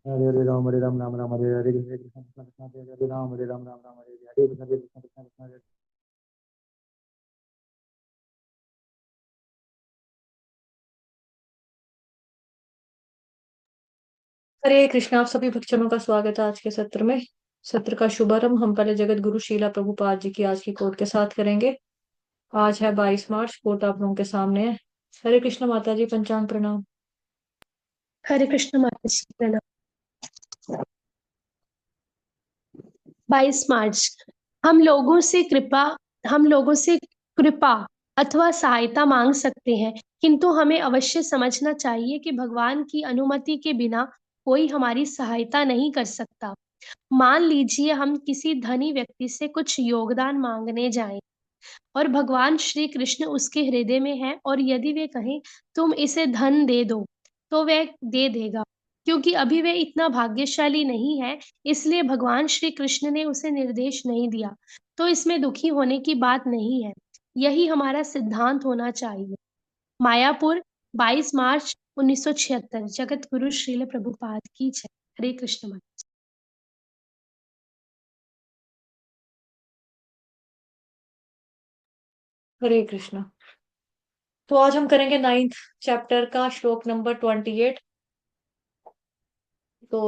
हरे हरे राम राम हरे हरे कृष्ण कृष्ण कृष्ण कृष्ण हरे हरे राम हरे राम राम राम हरे हरे कृष्ण कृष्ण कृष्ण कृष्ण हरे हरे कृष्णा। आप सभी भक्तजनों का स्वागत है आज के सत्र में। सत्र का शुभारंभ हम पहले जगत गुरु शीला प्रभुपाद जी की आज की कोट के साथ करेंगे। आज है 22 मार्च। कोट आप लोगों के सामने है। हरे कृष्ण माता जी, पंचांग प्रणाम। हरे कृष्ण माता जी प्रणाम। 22 मार्च। हम लोगों से कृपा हम लोगों से कृपा अथवा सहायता मांग सकते हैं, किंतु हमें अवश्य समझना चाहिए कि भगवान की अनुमति के बिना कोई हमारी सहायता नहीं कर सकता। मान लीजिए हम किसी धनी व्यक्ति से कुछ योगदान मांगने जाएं और भगवान श्री कृष्ण उसके हृदय में हैं, और यदि वे कहें तुम इसे धन दे दो, तो वह दे देगा, क्योंकि अभी वह इतना भाग्यशाली नहीं है, इसलिए भगवान श्री कृष्ण ने उसे निर्देश नहीं दिया। तो इसमें दुखी होने की बात नहीं है। यही हमारा सिद्धांत होना चाहिए। मायापुर, 22 मार्च 1976। जगत गुरु श्रील प्रभुपाद की जय। हरे कृष्ण माता। हरे कृष्ण। तो आज हम करेंगे 9th चैप्टर का श्लोक नंबर 28। तो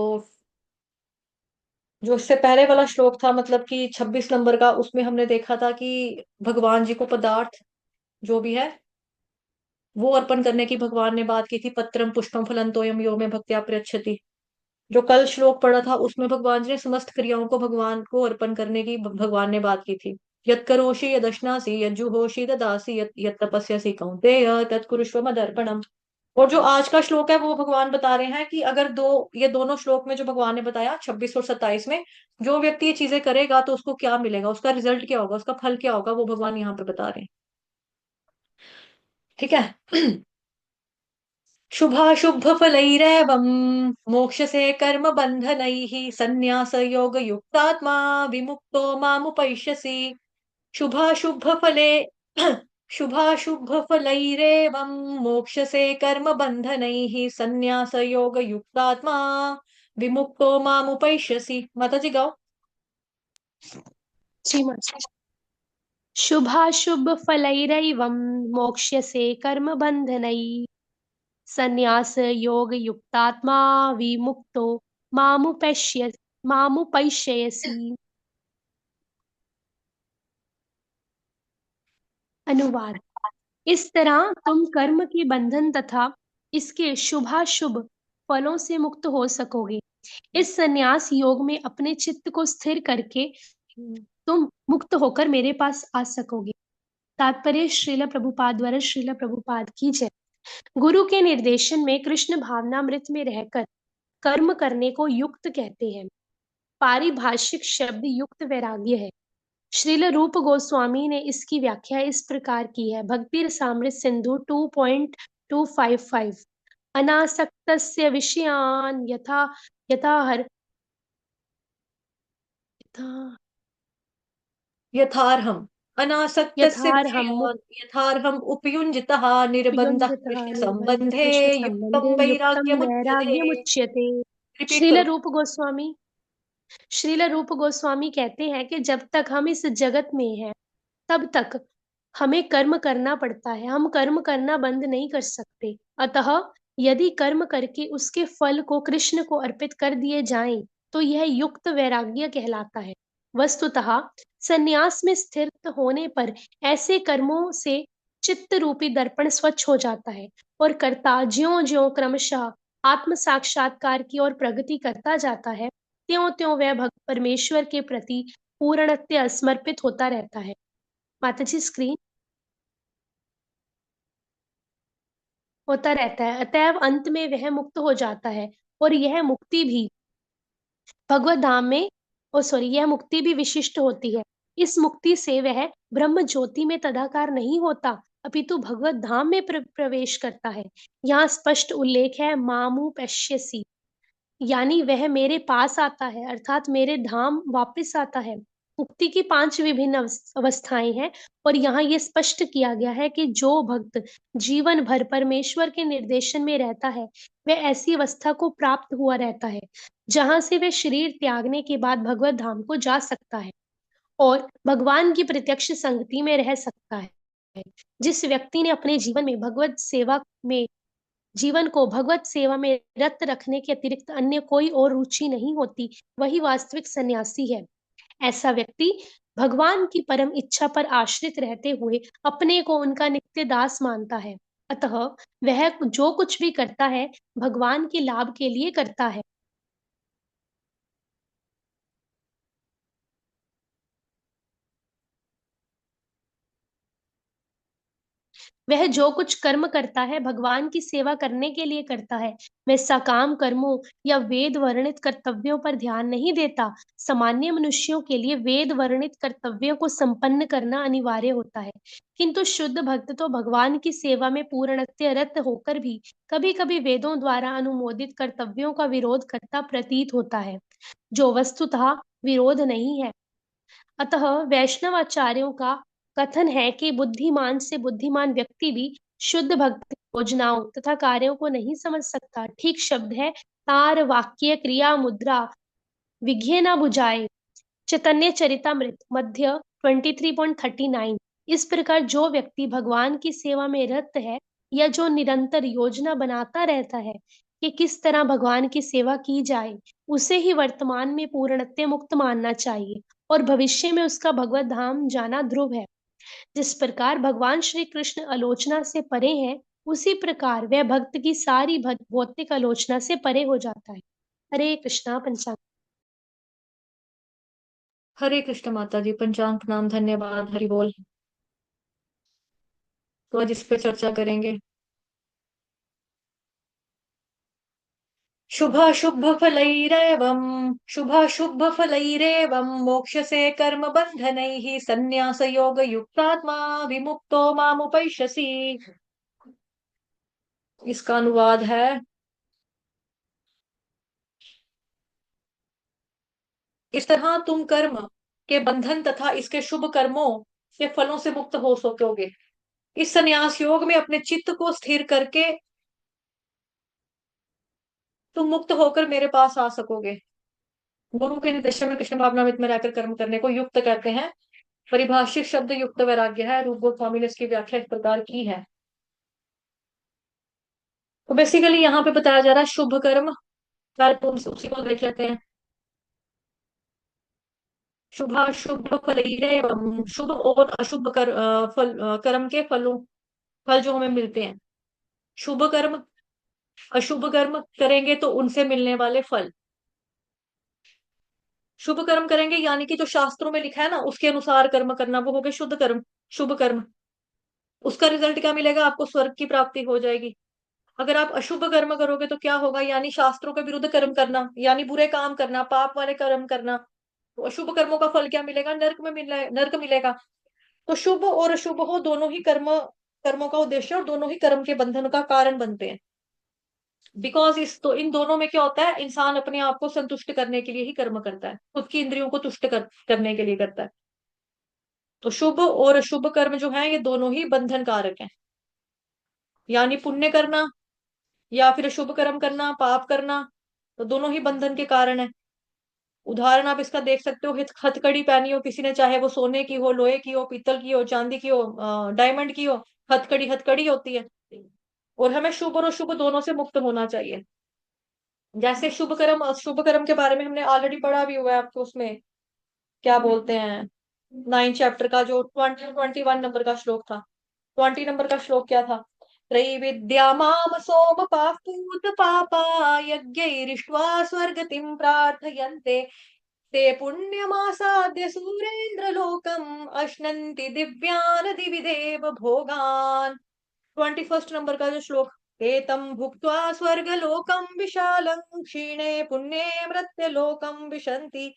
जो इससे पहले वाला श्लोक था, मतलब कि 26 नंबर का, उसमें हमने देखा था कि भगवान जी को पदार्थ जो भी है वो अर्पण करने की भगवान ने बात की थी। पत्रम पुष्पम फलम तोयम यो में भक्त्या प्रयच्छति। जो कल श्लोक पढ़ा था उसमें भगवान जी ने समस्त क्रियाओं को भगवान को अर्पण करने की भगवान ने बात की थी। यत् करोषि यदश्नासि यज्जुहोषि ददासि यत् तपस्यसि कौन्तेय तत्कुरुष्व मदर्पणम। और जो आज का श्लोक है वो भगवान बता रहे हैं कि अगर ये दोनों श्लोक में जो भगवान ने बताया 26 और 27 में, जो व्यक्ति ये चीजें करेगा तो उसको क्या मिलेगा, उसका रिजल्ट क्या होगा, उसका फल क्या होगा, वो भगवान यहाँ पे बता रहे हैं। ठीक है। शुभाशुभ फलैरेवं मोक्षसे कर्म बंधनैः संन्यास योग युक्तात्मा विमुक्तो मामुपैष्यसि। शुभाशुभ फले शुभाशुभ फलैरेवं मोक्षसे कर्म बंधनैः संन्यास योग युक्तात्मा विमुक्तो मामुपैष्यसि। माता जी गाओ। जी माता। शुभाशुभ फलैरैवं मोक्ष्यसे कर्म बंधनैः संन्यास योग युक्तात्मा विमुक्तो मामुपैष्य मामुपैष्यसि। अनुवाद। इस तरह तुम कर्म के बंधन तथा इसके शुभाशुभ फलों से मुक्त हो सकोगे। इस संन्यास योग में अपने चित्त को स्थिर करके तुम मुक्त होकर मेरे पास आ सकोगे। तात्पर्य श्रील प्रभुपाद द्वारा श्रील प्रभुपाद की जय। गुरु के निर्देशन में कृष्ण भावनामृत में रहकर कर्म करने को युक्त कहते हैं। पारिभाषिक शब्द युक्त वैराग्य है। श्रील रूप गोस्वामी ने इसकी व्याख्या इस प्रकार की है। भक्ति रसामृत सिंधु 2.255। अनासक्तस्य विषयान् यथा यथा हर यथा यथार्हम अनासक्तस्य यथार्हं विषयान् यथार्हम उपयुञ्जितः निर्बन्धः मुक्तयुञ्जतः कृष्ण निर्बन्धः संबंधे कृष्ण युक्तं संबंधे युक्तं वैराग्यमुच्यते। वैराग्यमुच्यते। रिपीट श्रील करो। रूप गोस्वामी श्रील रूप गोस्वामी कहते हैं कि जब तक हम इस जगत में हैं, तब तक हमें कर्म करना पड़ता है। हम कर्म करना बंद नहीं कर सकते। अतः यदि कर्म करके उसके फल को कृष्ण को अर्पित कर दिए जाएं, तो यह युक्त वैराग्य कहलाता है। वस्तुतः संन्यास में स्थिर होने पर ऐसे कर्मों से चित्त रूपी दर्पण स्वच्छ हो जाता है, और कर्ता ज्यों ज्यों क्रमशः आत्म साक्षात्कार की ओर प्रगति करता जाता है, त्यों त्यों वह भक्त परमेश्वर के प्रति पूर्णतः समर्पित होता रहता है। माता जी स्क्रीन होता रहता है। अतएव अंत में वह मुक्त हो जाता है, और यह मुक्ति भी भगवत धाम में यह मुक्ति भी विशिष्ट होती है। इस मुक्ति से वह ब्रह्म ज्योति में तदाकार नहीं होता, अपितु भगवत धाम में प्रवेश करता है। यहाँ स्पष्ट उल्लेख है मामू पश्यसी, यानी वह मेरे पास आता है, अर्थात मेरे धाम वापस आता है। मुक्ति की 5 विभिन्न अवस्थाएं हैं और यहाँ ये स्पष्ट किया गया है कि जो भक्त जीवन भर परमेश्वर के निर्देशन में रहता है, वह ऐसी अवस्था को प्राप्त हुआ रहता है, जहाँ से वह शरीर त्यागने के बाद भगवत धाम को जा सकता है और भगवान की प्रत्यक्ष संगति में रह सकता है। जिस व्यक्ति ने अपने जीवन को भगवत सेवा में रत रखने के अतिरिक्त अन्य कोई और रुचि नहीं होती, वही वास्तविक सन्यासी है। ऐसा व्यक्ति भगवान की परम इच्छा पर आश्रित रहते हुए अपने को उनका नित्य दास मानता है। अतः वह जो कुछ भी करता है, भगवान के लाभ के लिए करता है। वह जो कुछ कर्म करता है, भगवान की सेवा करने के लिए करता है। वह सकाम कर्मों या वेद वर्णित कर्तव्यों पर ध्यान नहीं देता। सामान्य मनुष्यों के लिए वेद वर्णित कर्तव्यों को संपन्न करना अनिवार्य होता है, किंतु शुद्ध भक्त तो भगवान की सेवा में पूर्णतः रत होकर भी कभी-कभी वेदों द्वारा अनुमोदित कर्तव्यों का विरोध करता प्रतीत होता है, जो वस्तुतः विरोध नहीं है। अतः वैष्णव आचार्यों का कथन है कि बुद्धिमान से बुद्धिमान व्यक्ति भी शुद्ध भक्ति योजनाओं तथा कार्यों को नहीं समझ सकता। ठीक शब्द है तार वाक्य क्रिया मुद्रा विघ्न न बुझाए। चैतन्य चरितमृत मध्य 23.39। इस प्रकार जो व्यक्ति भगवान की सेवा में रत है या जो निरंतर योजना बनाता रहता है कि किस तरह भगवान की सेवा की जाए, उसे ही वर्तमान में पूर्णतः मुक्त मानना चाहिए और भविष्य में उसका भगवत धाम जाना ध्रुव है। जिस प्रकार भगवान श्री कृष्ण आलोचना से परे हैं, उसी प्रकार वह भक्त की सारी भौतिक आलोचना से परे हो जाता है। हरे कृष्णा। पंचांग। हरे कृष्ण माता जी, पंचांग प्रणाम, धन्यवाद, हरि बोल। तो आज इस पे चर्चा करेंगे। शुभाशुभ फलैरेवं मोक्षसे कर्म बंधनैः संन्यास योग युक्तात्मा विमुक्तो मामुपैष्यसि। इसका अनुवाद है, इस तरह तुम कर्म के बंधन तथा इसके शुभ कर्मों से फलों से मुक्त हो सकोगे। इस संन्यास योग में अपने चित्त को स्थिर करके तुम मुक्त होकर मेरे पास आ सकोगे। गुरु के निर्देशन में कृष्ण भावनामृत में रहकर कर्म करने को युक्त कहते हैं। परिभाषित शब्द युक्त वैराग्य है। रूप गोस्वामी ने इसकी व्याख्या इस प्रकार की है। तो बेसिकली यहाँ पे बताया जा रहा है शुभ कर्म, उसी को देख लेते हैं। शुभाशुभ फलैरेवं, शुभ और अशुभ कर्म के फल जो हमें मिलते हैं। शुभ कर्म अशुभ कर्म करेंगे तो उनसे मिलने वाले फल। शुभ कर्म करेंगे यानी कि जो शास्त्रों में लिखा है ना, उसके अनुसार कर्म करना, वो हो गए शुद्ध कर्म, शुभ कर्म। उसका रिजल्ट क्या मिलेगा? आपको स्वर्ग की प्राप्ति हो जाएगी। अगर आप अशुभ कर्म करोगे तो क्या होगा? यानी शास्त्रों के विरुद्ध कर्म करना, यानी बुरे काम करना, पाप वाले कर्म करना, तो अशुभ कर्मों का फल क्या मिलेगा? नर्क मिलेगा। तो शुभ और अशुभ हो, दोनों ही कर्मों का उद्देश्य और दोनों ही कर्म के बंधन का कारण बनते हैं। बिकॉज इन दोनों में क्या होता है, इंसान अपने आप को संतुष्ट करने के लिए ही कर्म करता है, खुद की इंद्रियों को करने के लिए करता है। तो शुभ और अशुभ कर्म जो है, ये दोनों ही बंधन कारक हैं। यानी पुण्य करना या फिर अशुभ कर्म करना, पाप करना, तो दोनों ही बंधन के कारण है। उदाहरण आप इसका देख सकते हो, हथकड़ी पहनी हो किसी ने, चाहे वो सोने की हो, लोहे की हो, पीतल की हो, चांदी की हो, डायमंड की हो, हथकड़ी हथकड़ी होती है। और हमें शुभ और अशुभ दोनों से मुक्त होना चाहिए। जैसे शुभ कर्म अशुभ कर्म के बारे में हमने ऑलरेडी पढ़ा भी हुआ है आपको, उसमें क्या बोलते हैं, 9 चैप्टर का जो 21 नंबर का श्लोक था। 20 नंबर का श्लोक क्या था? त्रैविद्या माम सोम पापूत पापा यज्ञैरिष्ट्वा स्वर्गतिं प्रार्थयन्ते ते पुण्यमासाद्य सूरेन्द्र लोकम अश्नन्ति दिव्यान दिवि देव भोगान। 21 नंबर का जो श्लोक, एतम भुक्त्वा स्वर्गलोकं विशालं क्षीणे पुण्ये मृत्युलोकं विशन्ति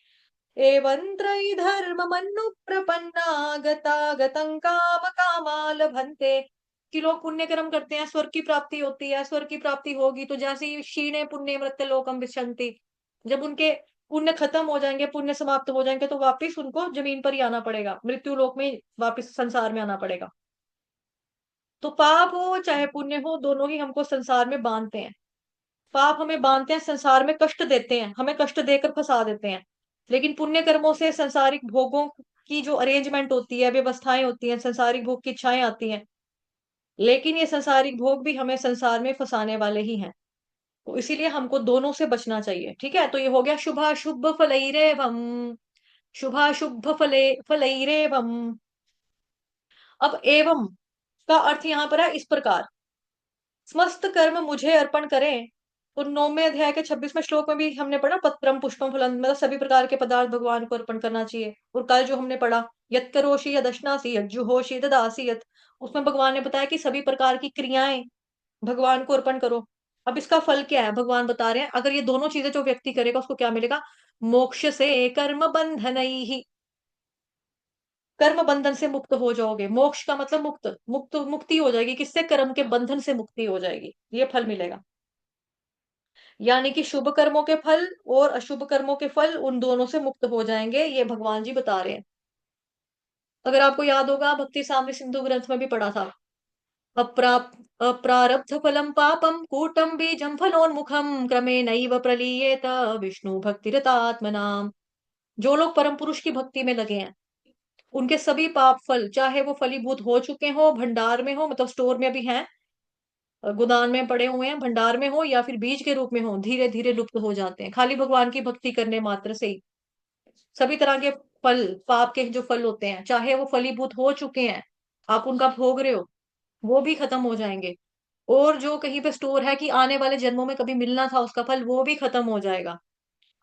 एवं त्रयी धर्ममनुप्रपन्ना गतागतं काम कामा लभन्ते। कि लोग पुण्य कर्म करते हैं, स्वर्ग की प्राप्ति होती है, स्वर्ग की प्राप्ति होगी तो जैसे ही क्षीणे पुण्य मृत्युलोकम विशन्ति, जब उनके पुण्य खत्म हो जाएंगे, पुण्य समाप्त हो जाएंगे तो वापिस उनको जमीन पर ही आना पड़ेगा, मृत्यु लोक में वापिस संसार में आना पड़ेगा। तो पाप हो चाहे पुण्य हो, दोनों ही हमको संसार में बांधते हैं। पाप हमें बांधते हैं, संसार में कष्ट देते हैं, हमें कष्ट देकर फंसा देते हैं। लेकिन पुण्य कर्मों से संसारिक भोगों की जो अरेंजमेंट होती है, व्यवस्थाएं होती हैं, संसारिक भोग की इच्छाएं आती हैं, लेकिन ये संसारिक भोग भी हमें संसार में फंसाने वाले ही हैं। तो इसीलिए हमको दोनों से बचना चाहिए। ठीक है, तो ये हो गया शुभाशुभ फलैरेवम, शुभाशुभ फलैरेवम। अब एवं का अर्थ यहां पर है इस प्रकार, समस्त कर्म मुझे अर्पण करें। तो 9वें अध्याय के 26वें श्लोक में भी हमने पढ़ा पत्रम पुष्पम फलम, मतलब सभी प्रकार के पदार्थ भगवान को अर्पण करना चाहिए। और कल जो हमने पढ़ा यत् करोषि यदश्नासि यज्जुहोषि ददासि यत्, उसमें भगवान ने बताया कि सभी प्रकार की क्रियाएं भगवान को अर्पण करो। अब इसका फल क्या है भगवान बता रहे हैं, अगर ये दोनों चीजें जो व्यक्ति करेगा उसको क्या मिलेगा, मोक्ष से कर्म बंधन ही, कर्म बंधन से मुक्त हो जाओगे। मोक्ष का मतलब मुक्त, मुक्ति हो जाएगी, किससे, कर्म के बंधन से मुक्ति हो जाएगी, ये फल मिलेगा। यानी कि शुभ कर्मों के फल और अशुभ कर्मों के फल, उन दोनों से मुक्त हो जाएंगे, ये भगवान जी बता रहे हैं। अगर आपको याद होगा भक्ति साम्य सिंधु ग्रंथ में भी पढ़ा था, अप्रारब्ध फलम पापम कूटम बीजम फलोन्मुखम क्रमेणैव प्रलीयेत विष्णु भक्तिरतात्मनाम। जो लोग परम पुरुष की भक्ति में लगे हैं, उनके सभी पाप फल, चाहे वो फलीभूत हो चुके हो, भंडार में हो, मतलब स्टोर में अभी हैं, गोदान में पड़े हुए हैं, भंडार में हो, या फिर बीज के रूप में हो, धीरे धीरे लुप्त हो जाते हैं खाली भगवान की भक्ति करने मात्र से ही। सभी तरह के फल, पाप के जो फल होते हैं, चाहे वो फलीभूत हो चुके हैं, आप उनका भोग रहे हो, वो भी खत्म हो जाएंगे। और जो कहीं पे स्टोर है कि आने वाले जन्मों में कभी मिलना था उसका फल, वो भी खत्म हो जाएगा।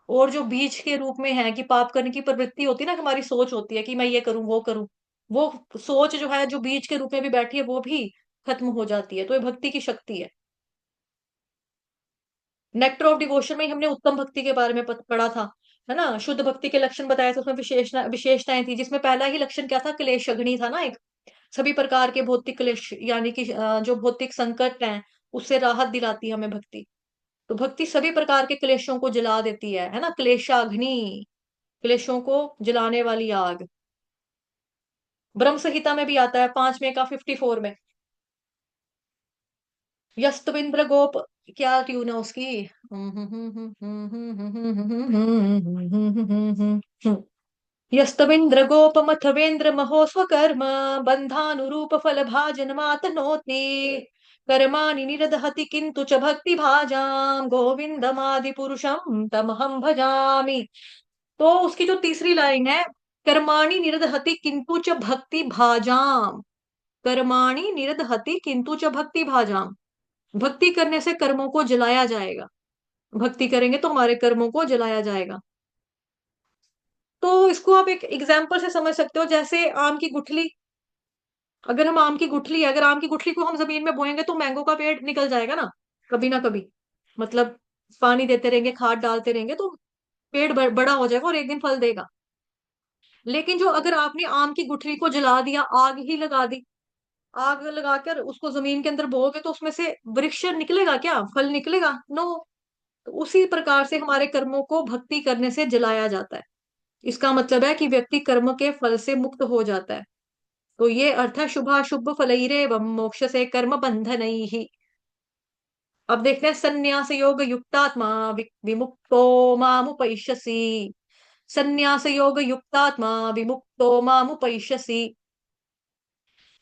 और जो बीज के रूप में है कि पाप करने की प्रवृत्ति होती है ना, हमारी सोच होती है कि मैं ये करूं वो करूं, वो सोच जो है, जो बीज के रूप में भी बैठी है, वो भी खत्म हो जाती है। तो ये भक्ति की शक्ति है। नेक्टर ऑफ डिवोशन में ही हमने उत्तम भक्ति के बारे में पढ़ा था, है ना, शुद्ध भक्ति के लक्षण बताए थे, उसमें विशेषताएं थी, जिसमें पहला ही लक्षण क्या था, क्लेश अग्नि था ना एक, सभी प्रकार के भौतिक क्लेश, यानी कि जो भौतिक संकट हैं उससे राहत दिलाती है हमें भक्ति। तो भक्ति सभी प्रकार के क्लेशों को जला देती है ना, क्लेशाग्नि, क्लेशों को जलाने वाली आग। ब्रह्म संहिता में भी आता है 5वें का 54 में, यस्तविंद्र गोप, क्या ट्यून है उसकी, यस्तविंद्र गोपमथवेंद्र महो स्वकर्म बंधानुरूप फल भाजन मातनोति कर्माणि निरदहति किंतु च भक्ति भाजाम गोविंदमादि पुरुषम तमहम भजामि। तो उसकी जो तीसरी लाइन है, कर्माणि निरदहति किंतु च भक्ति भाजाम, कर्माणि निरदहति किंतु च भक्ति भाजाम, भक्ति करने से कर्मों को जलाया जाएगा, भक्ति करेंगे तो हमारे कर्मों को जलाया जाएगा। तो इसको आप एक एग्जाम्पल से समझ सकते हो, जैसे आम की गुठली, अगर हम आम की गुठली है, अगर आम की गुठली को हम जमीन में बोएंगे तो मैंगो का पेड़ निकल जाएगा ना कभी, मतलब पानी देते रहेंगे, खाद डालते रहेंगे तो पेड़ बड़ा हो जाएगा और एक दिन फल देगा। लेकिन जो अगर आपने आम की गुठली को जला दिया, आग ही लगा दी, आग लगाकर उसको जमीन के अंदर बोओगे तो उसमें से वृक्ष निकलेगा क्या, फल निकलेगा, नो। तो उसी प्रकार से हमारे कर्मों को भक्ति करने से जलाया जाता है। इसका मतलब है कि व्यक्ति कर्म के फल से मुक्त हो जाता है। तो ये अर्थ है शुभाशुभ फलैरेवं मोक्ष से कर्म बंधन ही। अब देखते हैं संन्यास योग युक्तात्मा विमुक्तो मामुपैष्यसि, संन्यास योग युक्तात्मा विमुक्तो मामुपैष्यसि,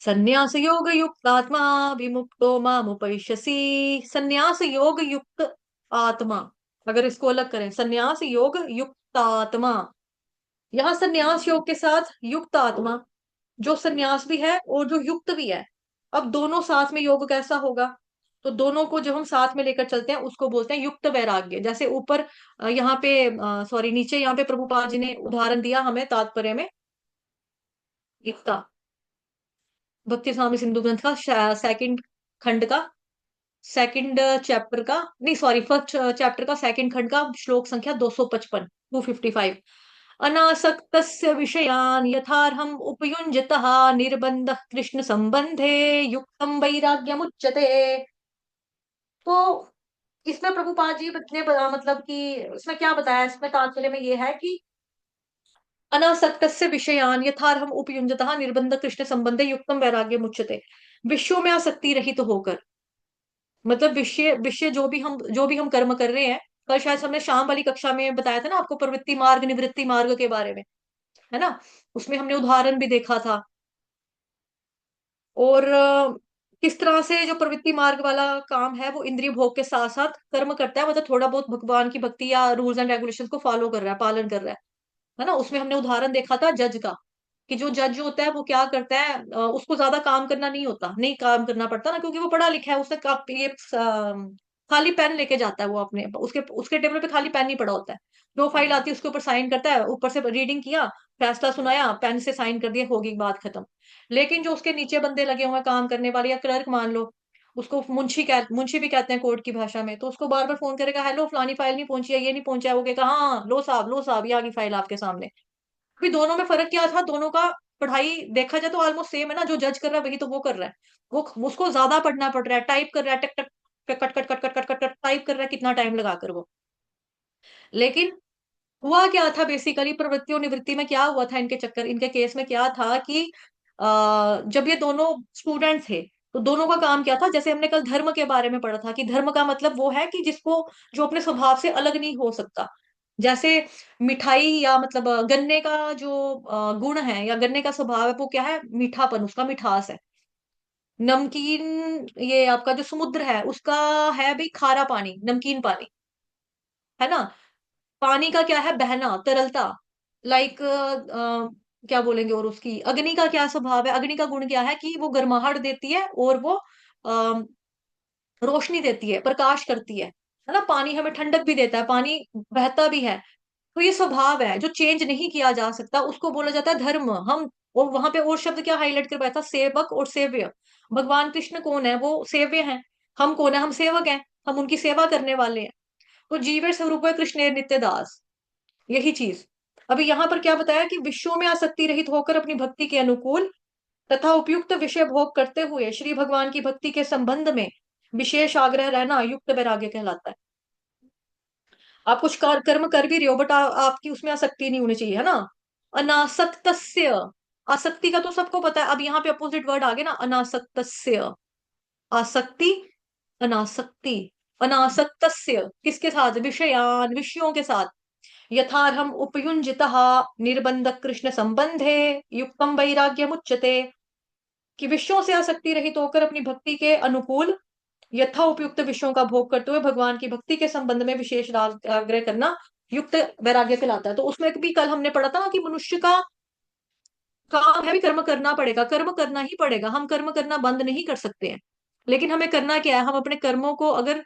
संन्यास योग युक्तात्मा विमुक्तो मामुपैष्यसि। संन्यास योग युक्त आत्मा, अगर इसको अलग करें, संन्यास योग युक्त आत्मा, यहाँ संन्यास योग के साथ युक्त आत्मा, जो संन्यास भी है और जो युक्त भी है। अब दोनों साथ में योग कैसा होगा, तो दोनों को जब हम साथ में लेकर चलते हैं उसको बोलते हैं युक्त वैराग्य। जैसे ऊपर यहाँ पे, सॉरी नीचे यहाँ पे प्रभुपाद जी ने उदाहरण दिया हमें तात्पर्य में, युक्ता भक्ति स्वामी सिंधु ग्रंथ का सेकंड खंड का, सेकंड चैप्टर का, नहीं सॉरी फर्स्ट चैप्टर का सेकंड खंड का श्लोक संख्या 255, 255। अनासक्तस्य विषयान् यथार्हम् उपयुञ्जतः निर्बन्धः कृष्ण संबंधे युक्तं वैराग्यमुच्यते। तो इसमें प्रभुपाद जी ने मतलब कि इसमें क्या बताया, इसमें तात्पर्य में ये है कि अनासक्तस्य विषयान यथार्हम उपयुञ्जतः निर्बंध कृष्ण संबंधे युक्तम वैराग्य मुच्यते। विषयों में आसक्ति रहित तो होकर, मतलब विषय विषय जो भी हम कर्म कर रहे हैं, कल शायद हमने शाम वाली कक्षा में बताया था ना आपको, प्रवृत्ति मार्ग निवृत्ति मार्ग के बारे में, है ना। उसमें हमने उदाहरण भी देखा था। और किस तरह से जो प्रवृत्ति मार्ग वाला काम है वो इंद्रिय भोग के साथ साथ कर्म करता है, मतलब थोड़ा बहुत भगवान की भक्ति या रूल्स एंड रेगुलेशंस को फॉलो कर रहा है, पालन कर रहा है ना। उसमें हमने उदाहरण देखा था जज का, कि जो जज होता है वो क्या करता है, उसको ज्यादा काम करना नहीं होता, नहीं काम करना पड़ता ना, क्योंकि वो पढ़ा लिखा है। उसने ये खाली पेन लेके जाता है वो अपने, उसके उसके टेबल पे खाली पेन ही पड़ा होता है। जो फाइल आती है उसके ऊपर साइन करता है, ऊपर से रीडिंग किया, फैसला सुनाया, पेन से साइन कर दिया, होगी बात खत्म। लेकिन जो उसके नीचे बंदे लगे हुए हैं काम करने वाले, या क्लर्क मान लो, उसको मुंशी भी कहते हैं कोर्ट की भाषा में, तो उसको बार बार फोन करेगा, हेलो फलानी फाइल नहीं पहुंची है, ये नहीं पहुंचा है, वो कहेगा हाँ लो साहब ये आ गई फाइल आपके सामने। अभी दोनों में फर्क क्या था, दोनों का पढ़ाई देखा जाए तो ऑलमोस्ट सेम है ना। जो जज कर रहा है वही तो वो कर रहा है, वो उसको ज्यादा पढ़ना पड़ रहा है, टाइप कर रहा है, टक टक टक cut cut cut cut cut cut cut type कर रहा है, कितना टाइम लगा कर वो। लेकिन हुआ क्या था बेसिकली, प्रवृत्ति और निवृत्ति में क्या हुआ था, इनके केस में क्या था कि जब ये दोनों स्टूडेंट थे, तो दोनों का काम क्या था, जैसे हमने कल धर्म के बारे में पढ़ा था कि धर्म का मतलब वो है कि जिसको, जो अपने स्वभाव से अलग नहीं हो सकता। जैसे मिठाई या मतलब गन्ने का जो गुण है या गन्ने का स्वभाव है, वो क्या है, मीठापन, उसका मिठास है। नमकीन, ये आपका जो समुद्र है उसका है भाई खारा पानी, नमकीन पानी, है ना। पानी का क्या है, बहना, तरलता। लाइक क्या बोलेंगे, और उसकी अग्नि का क्या स्वभाव है, अग्नि का गुण क्या है कि वो गर्माहट देती है और वो अ, रोशनी देती है, प्रकाश करती है ना। पानी हमें ठंडक भी देता है, पानी बहता भी है। तो ये स्वभाव है जो चेंज नहीं किया जा सकता, उसको बोला जाता है धर्म। हम, और वहां पे और शब्द क्या हाईलाइट करवाया था, सेवक और सेव्य। भगवान कृष्ण कौन है, वो सेव्य हैं। हम कौन है, हम सेवक हैं, हम उनकी सेवा करने वाले हैं। तो जीवेर स्वरूप है कृष्ण नित्य दास, यही चीज। अभी यहाँ पर क्या बताया कि विषयों में आसक्ति रहित होकर अपनी भक्ति के अनुकूल तथा उपयुक्त विषय भोग करते हुए श्री भगवान की भक्ति के संबंध में विशेष आग्रह रहना युक्त वैराग्य कहलाता है। आप कुछ कर्म कर भी रहे हो, बट आपकी उसमें आसक्ति नहीं होनी चाहिए, है ना। अनासक्तस्य, आसक्ति का तो सबको पता है, अब यहाँ पे अपोजिट वर्ड आ गया ना, अनासक्तस्य। आसक्ति, अनासक्ति। अनासक्तस्य किसके साथ, विषयान, विषयों के साथ। यथार्हम उपयुञ्जितः निर्बंध कृष्ण संबंधे युक्तम वैराग्य मुच्यते। कि विषयों से आसक्ति रहित होकर अपनी भक्ति के अनुकूल यथा उपयुक्त विषयों का भोग करते हुए भगवान की भक्ति के संबंध में विशेष आग्रह करना युक्त वैराग्य कहलाता है। तो उसमें भी कल हमने पढ़ा था ना कि मनुष्य का काम है भी कर्म करना पड़ेगा, कर्म करना ही पड़ेगा, हम कर्म करना बंद नहीं कर सकते हैं। लेकिन हमें करना क्या है, हम अपने कर्मों को अगर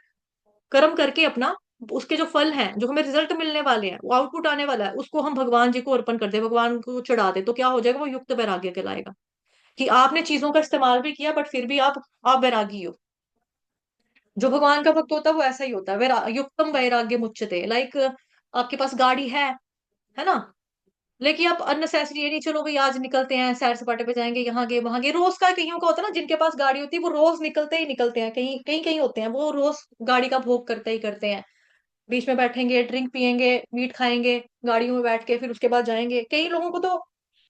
कर्म करके अपना, उसके जो फल हैं, जो हमें रिजल्ट मिलने वाले हैं, वो आउटपुट आने वाला है, उसको हम भगवान जी को अर्पण कर दे, भगवान को चढ़ा दे, तो क्या हो जाएगा, वो युक्त वैराग्य कहलाएगा। कि आपने चीजों का इस्तेमाल भी किया बट फिर भी आप वैरागी हो। जो भगवान का भक्त होता है वो ऐसा ही होता है, युक्तम वैराग्य मुच्यते। लाइक आपके पास गाड़ी है ना, लेकिन आप अननेसेसरी ये नहीं, चलो भाई आज निकलते हैं सैर सपाटे पे जाएंगे, यहाँ गए वहां गए, रोज का कईयों का होता है ना, जिनके पास गाड़ी होती है वो रोज निकलते ही निकलते हैं, कहीं कहीं कहीं होते हैं वो रोज गाड़ी का भोग करते ही करते हैं। बीच में बैठेंगे, ड्रिंक पियेंगे, मीट खाएंगे, गाड़ियों में बैठ के, फिर उसके बाद जाएंगे। कई लोगों को तो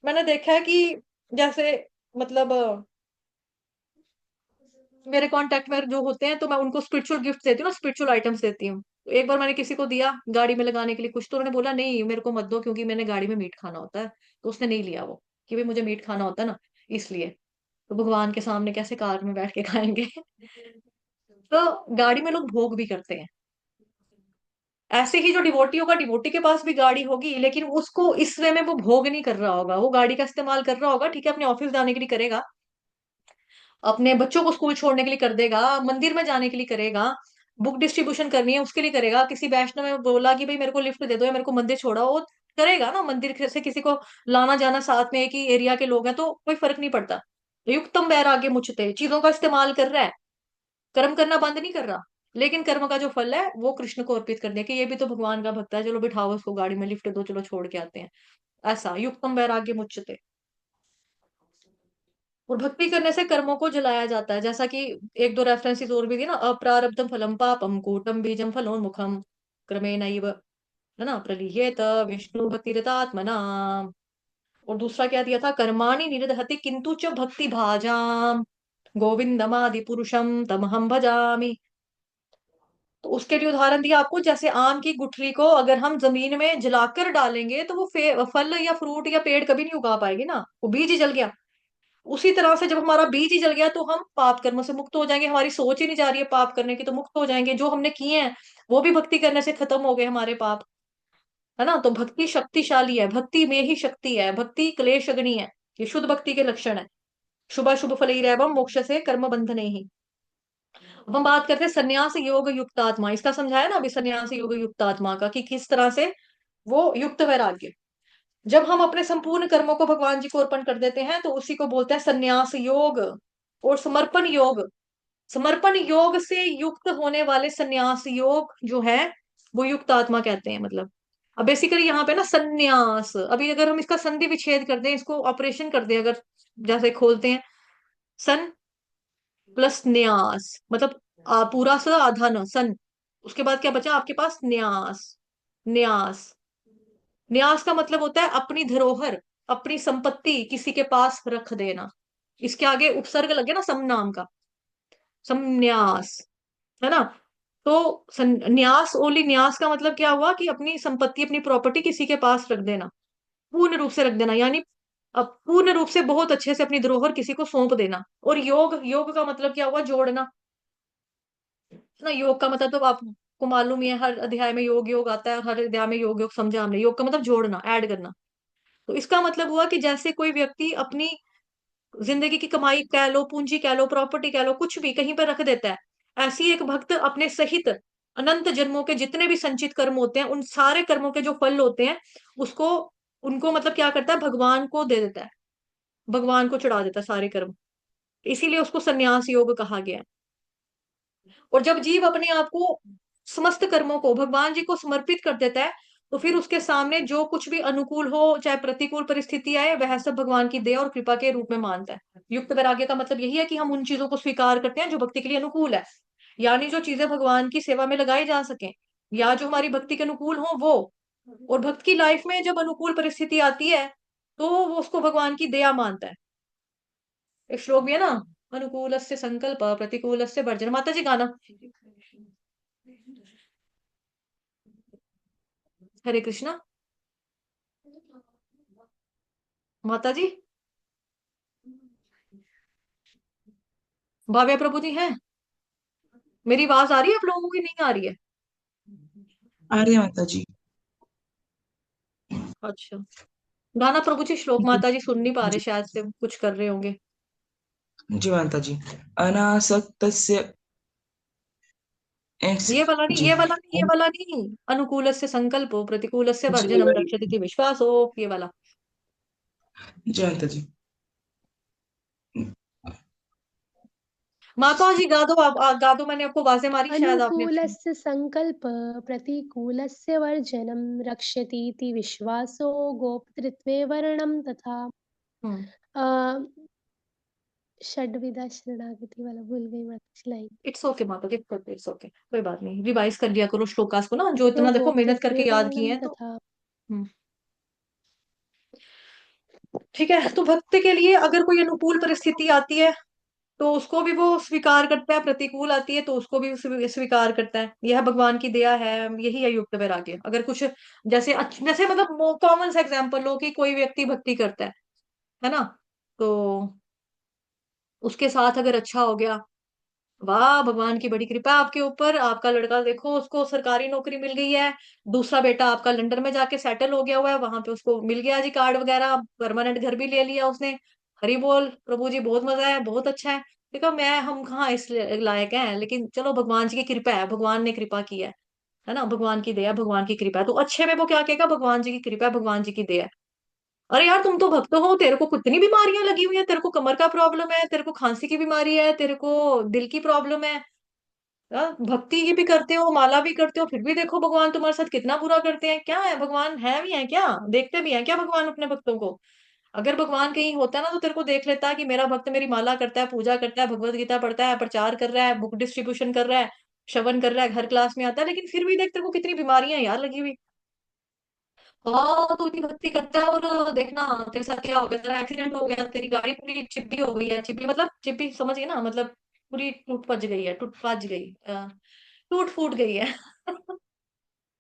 मैंने देखा है कि जैसे मतलब मेरे कांटेक्ट में जो होते हैं, तो मैं उनको स्पिरिचुअल गिफ्ट देती हूँ ना, स्पिरिचुअल आइटम्स देती हूँ। तो एक बार मैंने किसी को दिया गाड़ी में लगाने के लिए कुछ, तो उन्होंने बोला नहीं मेरे को मत दो, क्योंकि मैंने गाड़ी में मीट खाना होता है। तो उसने नहीं लिया वो, कि भाई मुझे मीट खाना होता है ना, इसलिए। तो भगवान के सामने कैसे कार में बैठ के खाएंगे। तो गाड़ी में लोग भोग भी करते हैं। ऐसे ही जो डिवोटी होगा, डिवोटी के पास भी गाड़ी होगी, लेकिन उसको इस वे में वो भोग नहीं कर रहा होगा, वो गाड़ी का इस्तेमाल कर रहा होगा, ठीक है, अपने ऑफिस जाने के लिए करेगा, अपने बच्चों को स्कूल छोड़ने के लिए कर देगा, मंदिर में जाने के लिए करेगा, बुक डिस्ट्रीब्यूशन करनी है उसके लिए करेगा, किसी वैष्णव ने बोला कि भाई मेरे को लिफ्ट दे दो या मेरे को मंदिर छोड़ाओ, वो करेगा ना। मंदिर से किसी को लाना जाना, साथ में एक ही एरिया के लोग हैं तो कोई फर्क नहीं पड़ता। युक्तम वैराग्य मुच्यते, चीजों का इस्तेमाल कर रहा है, कर्म करना बंद नहीं कर रहा, लेकिन कर्म का जो फल है वो कृष्ण को अर्पित कर दिया, कि ये भी तो भगवान का भक्त है, चलो बिठाओ उसको गाड़ी में, लिफ्ट दो, चलो छोड़ के आते हैं। ऐसा युक्तम वैराग्य मुच्यते। और भक्ति करने से कर्मों को जलाया जाता है, जैसा कि एक दो रेफरेंसेस और भी दी ना, अप्रारब्धम फलम पापम कूटम बीजम फलोन्मुखम क्रमेणैव, है ना, प्रलीयेत विष्णु भक्तिरतात्मना। और दूसरा क्या दिया था, कर्माणि निरदहति किंतु च भक्ति भाजाम गोविंदमादि पुरुषम तमहम भजामि। तो उसके लिए उदाहरण दिया आपको, जैसे आम की गुठली को अगर हम जमीन में जलाकर डालेंगे तो वो फल या फ्रूट या पेड़ कभी नहीं उगा पाएगी ना, वो बीज ही जल गया। उसी तरह से जब हमारा बीज ही जल गया तो हम पाप कर्मों से मुक्त हो जाएंगे, हमारी सोच ही नहीं जा रही है पाप करने की तो मुक्त हो जाएंगे, जो हमने किए हैं वो भी भक्ति करने से खत्म हो गए हमारे पाप, है ना। तो भक्ति शक्तिशाली है, भक्ति में ही शक्ति है, भक्ति क्लेश अग्नि है, ये शुद्ध भक्ति के लक्षण है। शुभ शुभ फलैरेवं मोक्ष से कर्म बंधने ही। अब हम बात करते हैं संन्यास योग युक्त आत्मा, इसका समझाया ना अभी, संन्यास योग युक्त आत्मा का कि किस तरह से वो युक्त वैराग्य। जब हम अपने संपूर्ण कर्मों को भगवान जी को अर्पण कर देते हैं तो उसी को बोलते हैं संन्यास योग और समर्पण योग। समर्पण योग से युक्त होने वाले संन्यास योग जो है वो युक्त आत्मा कहते हैं। मतलब अब बेसिकली यहाँ पे ना संन्यास, अभी अगर हम इसका संधि विच्छेद कर दें, इसको ऑपरेशन कर दें, अगर जैसे खोलते हैं सन प्लस न्यास, मतलब पूरा स आधा न सन, उसके बाद क्या बचा आपके पास, न्यास। न्यास, न्यास का मतलब होता है अपनी धरोहर, अपनी संपत्ति किसी के पास रख देना। इसके आगे उपसर्ग लगे ना सम नाम का, समन्यास, है ना। तो न्यास, ओनली न्यास का मतलब क्या हुआ कि अपनी संपत्ति अपनी प्रॉपर्टी किसी के पास रख देना, पूर्ण रूप से रख देना, यानी अब पूर्ण रूप से बहुत अच्छे से अपनी धरोहर किसी को सौंप देना। और योग, योग का मतलब क्या हुआ, जोड़ना, ना। योग का मतलब तो आपको मालूम ही है, हर अध्याय में योग योग आता है, हर अध्याय में योग योग समझा हमने। योग का मतलब जोड़ना, ऐड करना। तो इसका मतलब हुआ कि जैसे कोई व्यक्ति अपनी जिंदगी की कमाई कह लो, पूंजी कह लो, प्रॉपर्टी कह लो, कुछ भी कहीं पर रख देता है, ऐसी एक भक्त अपने सहित अनंत जन्मों के जितने भी संचित कर्म होते हैं, उन सारे कर्मों के जो फल होते हैं उसको, उनको मतलब क्या करता है, भगवान को दे देता है, भगवान को चढ़ा देता है सारे कर्म। इसीलिए उसको संन्यास योग कहा गया है। और जब जीव अपने आप को, समस्त कर्मों को भगवान जी को समर्पित कर देता है, तो फिर उसके सामने जो कुछ भी अनुकूल हो चाहे प्रतिकूल परिस्थिति आए, वह सब भगवान की दया और कृपा के रूप में मानता है। युक्त वैराग्य का मतलब यही है कि हम उन चीजों को स्वीकार करते हैं जो भक्ति के लिए अनुकूल है, यानी जो चीजें भगवान की सेवा में लगाई जा सके या जो हमारी भक्ति के अनुकूल हो वो। और भक्त की लाइफ में जब अनुकूल परिस्थिति आती है तो वो उसको भगवान की दया मानता है। एक श्लोक भी है ना, अनुकूल से संकल्प प्रतिकूल से वर्जन, माता जी गाना। हरे कृष्णा, माता जी, भाव्या प्रभु जी हैं। मेरी आवाज आ रही है आप लोगों की, नहीं आ रही है? आ रही है माता जी। अच्छा, गाना प्रभु जी श्लोक, माता जी सुन नहीं पा रहे, शायद से कुछ कर रहे होंगे। जी माता जी। अनासक्तस्य ये वाला नहीं, जी। ये वाला नहीं, ये वाला नहीं, अनुकूल से संकल्प प्रतिकूल से जी वर्जनम वही। रक्षति विश्वास हो, ये वाला। जी माता जी। माता जी गा दो, आप गा दो, मैंने आपको आवाजें मारी, शायद आपने। अनुकूलस्य संकल्प प्रतिकूलस्य वर्जनं रक्षतीति विश्वासो गोप्तृत्वे वर्णम तथा। हम्म, षड्विधा शरणागति वाला भूल गई माता लाइन। इट्स ओके माता जी, इट्स ओके, कोई बात नहीं, रिवाइज कर लिया करो श्लोकास को ना, जो तो इतना देखो मेहनत गोप्तृत्वे करके याद किए वर्णम हैं तो। तथा। हम्म, ठीक है। तो भक्त के लिए अगर कोई अनुकूल परिस्थिति आती है तो उसको भी वो स्वीकार करता है, प्रतिकूल आती है तो उसको भी स्वीकार करता है, यह भगवान की दया है, यही है युक्त वैराग्य। अगर कुछ जैसे जैसे मतलब कॉमन सा एग्जांपल लो कि कोई व्यक्ति भक्ति करता है ना, तो उसके साथ अगर अच्छा हो गया, वाह भगवान की बड़ी कृपा आपके ऊपर, आपका लड़का देखो उसको सरकारी नौकरी मिल गई है, दूसरा बेटा आपका लंदन में जाके सेटल हो गया हुआ है, वहां पे उसको मिल गया जी कार्ड वगैरह, परमानेंट घर भी ले लिया उसने। हरी बोल प्रभु जी, बहुत मजा है, बहुत अच्छा है। देखो मैं, हम कहाँ इस लायक हैं, लेकिन चलो भगवान जी की कृपा है, भगवान ने कृपा की है ना, भगवान की दया, भगवान की कृपा है। तो अच्छे में वो क्या कहेगा, भगवान जी की कृपा है, भगवान जी की दया है। अरे यार तुम तो भक्त हो, तेरे को कितनी बीमारियां लगी हुई है, तेरे को कमर का प्रॉब्लम है, तेरे को खांसी की बीमारी है, तेरे को दिल की प्रॉब्लम है, भक्ति ये भी करते हो, माला भी करते हो, फिर भी देखो भगवान तुम्हारे साथ कितना बुरा करते हैं। क्या है, भगवान है भी है क्या, देखते भी हैं क्या भगवान अपने भक्तों को? अगर भगवान कहीं होता है ना तो तेरे को देख लेता है कि मेरा भक्त मेरी माला करता है, पूजा करता है, भगवत गीता पढ़ता है, प्रचार कर रहा है, बुक डिस्ट्रीब्यूशन कर रहा है, श्रवण कर रहा है, हर क्लास में आता है, लेकिन फिर भी देख तेरे को कितनी बीमारियां यार लगी हुई। हाँ तू इतनी भक्ति करता है और देखना तेरे साथ क्या हो गया, तेरा एक्सीडेंट हो गया, तेरी गाड़ी पूरी चिप्पी हो गई है, चिप्पी मतलब चिप्पी समझ गई ना, मतलब पूरी टूट पज गई है, टूट पज गई, टूट फूट गई है।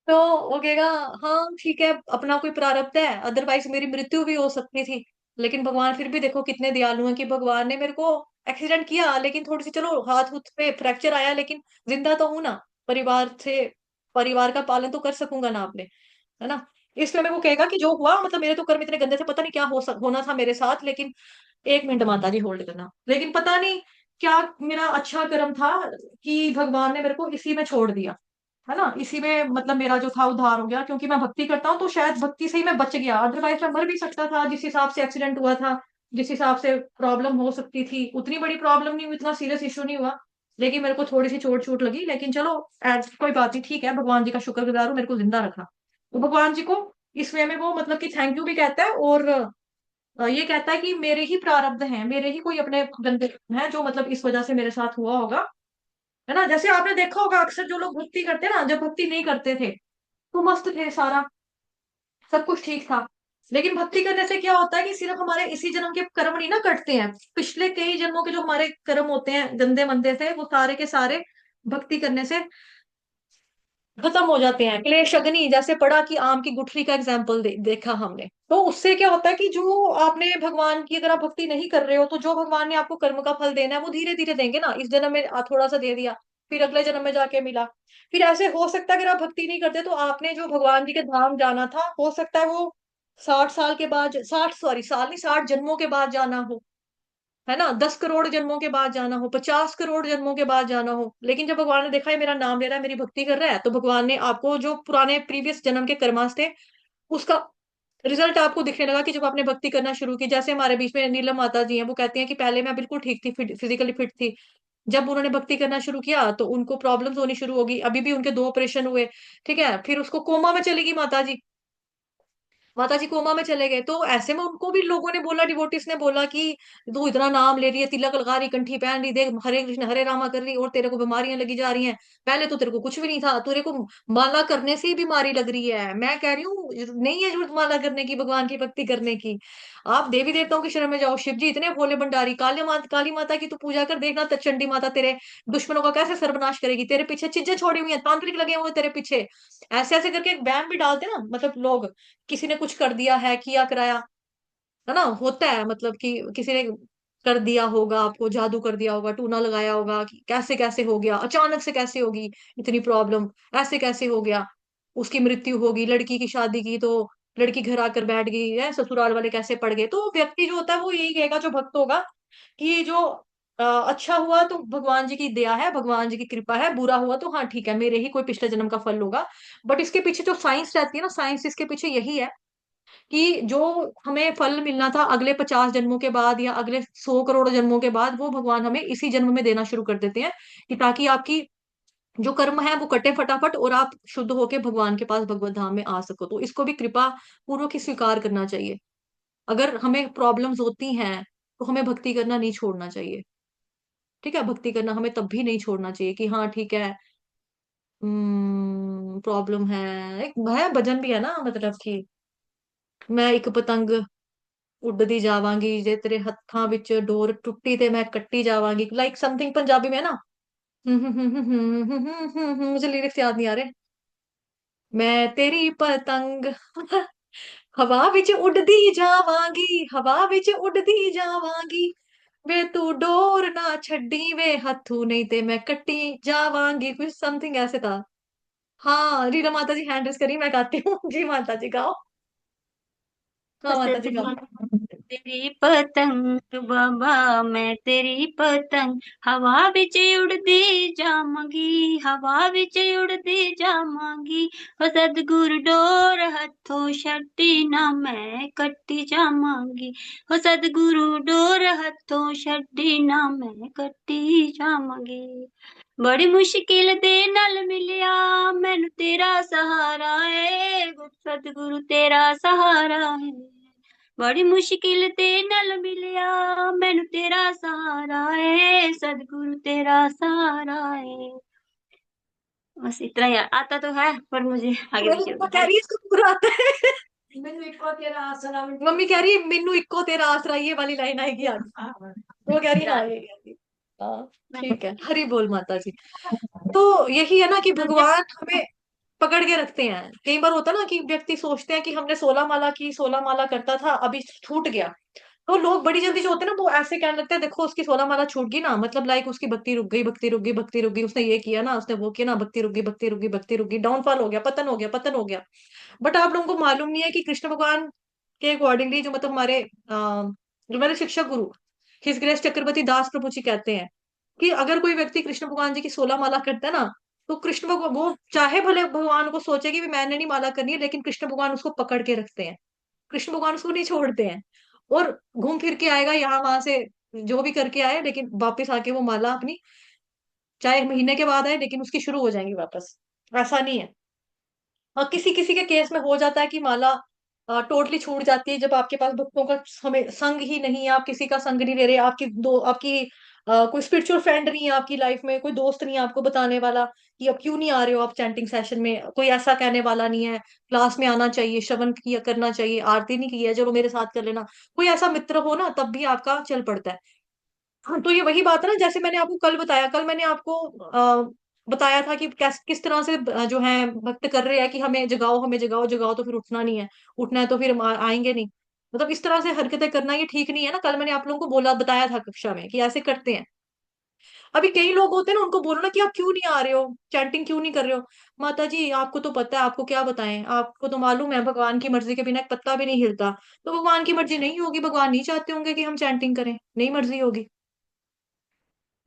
तो वो कहेगा हाँ ठीक है अपना कोई प्रारब्ध है, अदरवाइज मेरी मृत्यु भी हो सकती थी। लेकिन भगवान फिर भी देखो कितने दयालु हैं कि भगवान ने मेरे को एक्सीडेंट किया, लेकिन थोड़ी सी चलो हाथ हुथ पे फ्रैक्चर आया, लेकिन जिंदा तो हूं ना, परिवार से परिवार का पालन तो कर सकूंगा ना आपने, है ना। इसलिए मेरे को कहेगा कि जो हुआ मतलब मेरे तो कर्म इतने गंदे थे, पता नहीं क्या होना था मेरे साथ, लेकिन 1 मिनट माता जी होल्ड करना, लेकिन पता नहीं क्या मेरा अच्छा कर्म था कि भगवान ने मेरे को इसी में छोड़ दिया, है ना। इसी में मतलब मेरा जो था उद्धार हो गया, क्योंकि मैं भक्ति करता हूँ तो शायद भक्ति से ही मैं बच गया, अदरवाइज मैं मर भी सकता था। जिस हिसाब से एक्सीडेंट हुआ था, जिस हिसाब से प्रॉब्लम हो सकती थी, उतनी बड़ी प्रॉब्लम नहीं हुई, इतना सीरियस इशू नहीं हुआ, लेकिन मेरे को थोड़ी सी चोट छूट लगी, लेकिन चलो कोई बात नहीं, ठीक है, भगवान जी का शुक्रगुजार हूँ मेरे को जिंदा रखा। तो भगवान जी को इस वे में वो मतलब कि थैंक यू भी कहता है, और ये कहता है कि मेरे ही प्रारब्ध हैं, मेरे ही कोई अपने गंदे हैं जो मतलब इस वजह से मेरे साथ हुआ होगा, है ना। जैसे आपने देखा होगा अक्सर जो लोग भक्ति करते हैं ना, जब भक्ति नहीं करते थे तो मस्त थे, सारा सब कुछ ठीक था। लेकिन भक्ति करने से क्या होता है कि सिर्फ हमारे इसी जन्म के कर्म नहीं ना कटते हैं, पिछले कई जन्मों के जो हमारे कर्म होते हैं गंदे मंदे से, वो सारे के सारे भक्ति करने से खत्म हो जाते हैं। क्लेश अग्नि जैसे पड़ा कि आम की गुठली का एग्जाम्पल देखा हमने, तो उससे क्या होता है कि जो आपने भगवान की अगर आप भक्ति नहीं कर रहे हो तो जो भगवान ने आपको कर्म का फल देना है वो धीरे धीरे देंगे ना। इस जन्म में थोड़ा सा दे दिया, फिर अगले जन्म में जाके मिला, फिर ऐसे हो सकता है अगर आप भक्ति नहीं करते तो आपने जो भगवान जी के धाम जाना था हो सकता है वो 60 साल के बाद, 60 नहीं 60 जन्मों के बाद जाना हो, है ना। 10 करोड़ जन्मों के बाद जाना हो, 50 करोड़ जन्मों के बाद जाना हो, लेकिन जब भगवान ने देखा है मेरा नाम ले रहा है, मेरी भक्ति कर रहा है, तो भगवान ने आपको जो पुराने प्रीवियस जन्म के कर्मास थे उसका रिजल्ट आपको दिखने लगा कि जब आपने भक्ति करना शुरू की। जैसे हमारे बीच में नीलम माता जी हैं, वो कहती हैं कि पहले मैं बिल्कुल ठीक थी, फिजिकली फिट थी, जब उन्होंने भक्ति करना शुरू किया तो उनको प्रॉब्लम्स होनी शुरू होगी, अभी भी उनके 2 ऑपरेशन हुए, ठीक है, फिर उसको कोमा में चलेगी माता जी, माता जी कोमा में चले गए। तो ऐसे में उनको भी लोगों ने बोला, डिवोटिस ने बोला कि तू इतना नाम ले रही है, तिलक लगा रही, कंठी पहन रही, देख हरे कृष्ण हरे रामा कर रही और तेरे को बीमारियां लगी जा रही हैं, पहले तो तेरे को कुछ भी नहीं था, तेरे को माला करने से ही बीमारी लग रही है। मैं कह रही हूँ नहीं है जरूरत माला करने की, भगवान की भक्ति करने की, आप देवी देवताओं की शरण में जाओ, शिव जी इतने भोले भंडारी, काली माता की तू पूजा कर, देखना चंडी माता तेरे दुश्मनों का कैसे सर्वनाश करेगी, तेरे पीछे चीजें छोड़ी हुई हैं, तांत्रिक लगे हुए हैं तेरे पीछे, ऐसे ऐसे करके एक बैन भी डालते हैं ना, मतलब लोग, किसी ने कुछ कर दिया है, किया कराया, है ना, होता है मतलब कि किसी ने कर दिया होगा, आपको जादू कर दिया होगा, टूना लगाया होगा, कि कैसे कैसे हो गया, अचानक से कैसे होगी इतनी प्रॉब्लम, ऐसे कैसे हो गया, उसकी मृत्यु होगी, लड़की की शादी की तो लड़की घर आकर बैठ गई है, ससुराल वाले कैसे पड़ गए। तो व्यक्ति जो होता है वो यही कहेगा जो भक्त होगा कि जो अच्छा हुआ तो भगवान जी की दया है, भगवान जी की कृपा है, बुरा हुआ तो हाँ ठीक है मेरे ही कोई पिछले जन्म का फल होगा। बट इसके पीछे जो साइंस रहती है ना, साइंस इसके पीछे यही है कि जो हमें फल मिलना था अगले 50 जन्मों के बाद या अगले 100 करोड़ जन्मों के बाद, वो भगवान हमें इसी जन्म में देना शुरू कर देते हैं, कि ताकि आपकी जो कर्म है वो कटे फटाफट और आप शुद्ध होके भगवान के पास भगवत धाम में आ सको। तो इसको भी कृपा पूर्वक ही स्वीकार करना चाहिए। अगर हमें प्रॉब्लम्स होती हैं तो हमें भक्ति करना नहीं छोड़ना चाहिए, ठीक है, भक्ति करना हमें तब भी नहीं छोड़ना चाहिए कि हाँ ठीक है प्रॉब्लम है। एक है भजन भी है ना, मतलब कि मैं एक पतंग उड़दी जावांगी जे तेरे हत्थां विच डोर टुट्टी ते मैं कट्टी जावांगी, लाइक समथिंग पंजाबी में है ना। मुझे लिरिक्स याद नहीं आ रहे। मैं तेरी पतंग हवा विच उड़दी जावांगी, हवा विच उड़दी जावांगी, वे तू डोर ना छड्डी वे हथू नहीं ते मैं कट्टी जावांगी, कुछ समथिंग ऐसे था। हाँ रीना माता जी हैंड रेस करी, मैं गाती हूँ। जी माता जी गाओ। हाँ माता जी गाओ। सतगुरु तेरी पतंग बाबा, मैं तेरी पतंग हवा विच उड़दी जावांगी, हवा विच उड़दी जावांगी, ओ सतगुरु डोर हथों छड्डी ना मैं कट्टी जावांगी, ओ सतगुरु डोर हथों छड्डी ना मैं कट्टी जावांगी। बड़ी मुश्किल दे नाल मिलिया मैनू तेरा सहारा है, सतगुरु तेरा सहारा है, बड़ी मुश्किल ते नाल मिलिया मैनू तेरा सहारा है सदगुरु तेरा सहारा है। बस इतना ही आता तो है पर मुझे आगे मेरी पीछे मम्मा कह रही है इसको पूरा आता है। मैनू इको तेरा आसरा, मम्मी कह रही है मैनू इको तेरा आसरा, ये वाली लाइन आएगी आगे। वो कह रही है हाँ ये कह रही। हाँ ठीक है, हरी बोल माता जी। तो यही है ना कि भगवान हमें पकड़ के रखते हैं। कई बार होता है ना कि व्यक्ति सोचते हैं कि हमने 16 माला की, 16 माला करता था अभी छूट गया, तो लोग बड़ी जल्दी जो होते हैं ना वो ऐसे कहने लगते हैं देखो उसकी 16 माला छूट गई ना, मतलब लाइक उसकी भक्ति रुक गई, भक्ति रुक गई, भक्ति रुक गई, उसने ये किया ना, उसने वो किया ना, भक्ति रुक गई, भक्ति रुक गई, भक्ति रुक गई, डाउनफॉल हो गया, पतन हो गया, पतन हो गया। बट आप लोगों को मालूम नहीं है कि कृष्ण भगवान के अकॉर्डिंगली जो मतलब हमारे जो मेरे शिक्षक गुरु हिज ग्रेस चक्रवर्ती दास प्रभु जी कहते हैं कि अगर कोई व्यक्ति कृष्ण भगवान जी की 16 माला करता है ना, तो कृष्ण भगवान वो चाहे भले भगवान को सोचे कि भी मैंने नहीं माला करनी है, लेकिन कृष्ण भगवान उसको पकड़ के रखते हैं, कृष्ण भगवान उसको नहीं छोड़ते हैं। और घूम फिर के आएगा यहाँ वहां से, जो भी करके आए, लेकिन वापस आके वो माला अपनी, चाहे महीने के बाद आए लेकिन उसकी शुरू हो जाएंगी वापस। ऐसा नहीं है। और किसी किसी के केस में हो जाता है कि माला टोटली छूट जाती है जब आपके पास भक्तों का समय संग ही नहीं है, आप किसी का संग नहीं ले रहे, आपकी कोई स्पिरिचुअल फ्रेंड नहीं है आपकी लाइफ में, कोई दोस्त नहीं है आपको बताने वाला कि अब क्यों नहीं आ रहे हो आप चैंटिंग सेशन में, कोई ऐसा कहने वाला नहीं है क्लास में आना चाहिए, श्रवण किया करना चाहिए, आरती नहीं की है चलो मेरे साथ कर लेना, कोई ऐसा मित्र हो ना तब भी आपका चल पड़ता है। हाँ तो ये वही बात है ना, जैसे मैंने आपको कल बताया, कल मैंने आपको बताया था कि किस तरह से जो है भक्त कर रहे हैं कि हमें जगाओ, हमें जगाओ, जगाओ तो फिर उठना नहीं है, उठना है तो फिर हम आएंगे नहीं, मतलब इस तरह से हरकतें करना ये ठीक नहीं है ना। कल मैंने आप लोगों को बोला, बताया था कक्षा में कि ऐसे करते हैं। अभी कई लोग होते हैं ना, उनको बोलो ना कि आप क्यों नहीं आ रहे हो, चैंटिंग क्यों नहीं कर रहे हो, माता जी आपको तो पता है, आपको क्या बताएं, आपको तो मालूम है भगवान की मर्जी के बिना एक पत्ता भी नहीं हिलता। तो भगवान की मर्जी नहीं होगी, भगवान नहीं चाहते होंगे कि हम चैंटिंग करें, नहीं मर्जी होगी।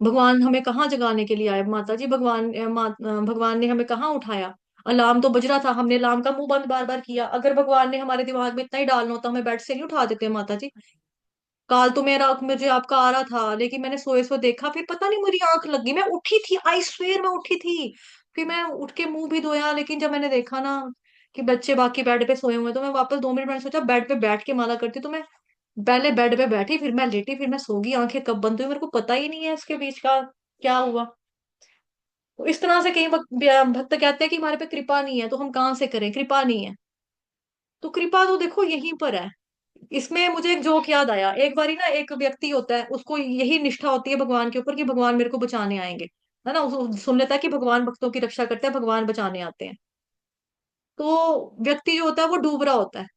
भगवान हमें कहाँ जगाने के लिए आए माता जी, भगवान ने हमें कहाँ उठाया। अलार्म तो बज रहा था, हमने अलार्म का मुंह बंद बार बार किया, अगर भगवान ने हमारे दिमाग में इतना ही डालना होता हमें बेड से नहीं उठा देते माता जी। काल तो मेरा मुझे आपका आ रहा था, लेकिन मैंने सोए सो देखा, फिर पता नहीं मेरी आंख लग गई, मैं उठी थी, आई स्वेयर मैं उठी थी। फिर मैं उठ के मुंह भी धोया, लेकिन जब मैंने देखा ना कि बच्चे बाकी बेड पे सोए हुए हैं, तो मैं वापस 2 मिनट मैंने सोचा बेड पे बैठ के माला करती, तो मैं पहले बेड पे बैठी, फिर मैं लेटी, फिर मैं सो गई, आंखें कब बंद हुई मेरे को पता ही नहीं है इसके बीच का क्या हुआ। तो इस तरह से कई भक्त कहते हैं कि हमारे पे कृपा नहीं है, तो हम कहाँ से करें, कृपा नहीं है। तो कृपा तो देखो यहीं पर है। इसमें मुझे एक जोक याद आया, एक बारी ना एक व्यक्ति होता है, उसको यही निष्ठा होती है भगवान के ऊपर कि भगवान मेरे को बचाने आएंगे, है ना, सुन लेता है कि भगवान भक्तों की रक्षा करते हैं, भगवान बचाने आते हैं। तो व्यक्ति जो होता है वो डूब रहा होता है,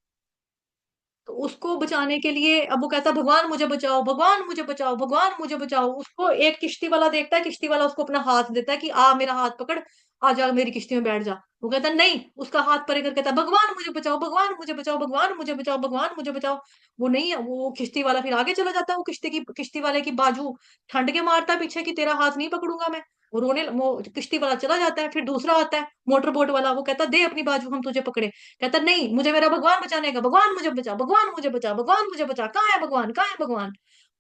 तो उसको बचाने के लिए अब वो कहता है भगवान मुझे बचाओ, भगवान मुझे बचाओ, भगवान मुझे बचाओ। उसको एक किश्ती वाला देखता है, किश्ती वाला उसको अपना हाथ देता है कि आ मेरा हाथ पकड़, आ जा मेरी किश्ती में बैठ जा। वो कहता है नहीं, उसका हाथ परे कर कहता है भगवान मुझे बचाओ, भगवान मुझे बचाओ, भगवान मुझे बचाओ, भगवान मुझे बचाओ। वो नहीं, वो किश्ती वाला फिर आगे चला जाता है, वो किश्ती वाले की बाजू ठंड के मारता है पीछे कि तेरा हाथ नहीं पकड़ूंगा मैं। वो किश्ती वाला चला जाता है, फिर दूसरा आता है मोटर बोट वाला, वो कहता है दे अपनी बाजू हम तुझे पकड़े। कहता नहीं, मुझे मेरा भगवान बचाने का, भगवान मुझे बचा, भगवान मुझे बचा, भगवान मुझे बचा, कहाँ है भगवान, कहाँ है भगवान।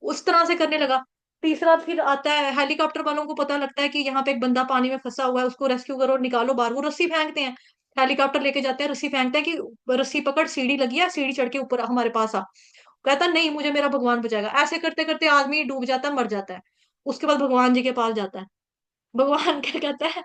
उस तरह से करने लगा। तीसरा फिर आता है, हेलीकॉप्टर वालों को पता लगता है कि यहाँ पे एक बंदा पानी में फंसा हुआ है, उसको रेस्क्यू करो, निकालो बाहर। वो रस्सी फेंकते हैं, हेलीकॉप्टर लेके जाते हैं, रस्सी फेंकते हैं कि रस्सी पकड़, सीढ़ी लगी है, सीढ़ी चढ़ के ऊपर हमारे पास आ। कहता नहीं, मुझे मेरा भगवान बचाएगा। ऐसे करते करते आदमी डूब जाता है, मर जाता है। उसके बाद भगवान जी के पास जाता है। भगवान क्या कहता है,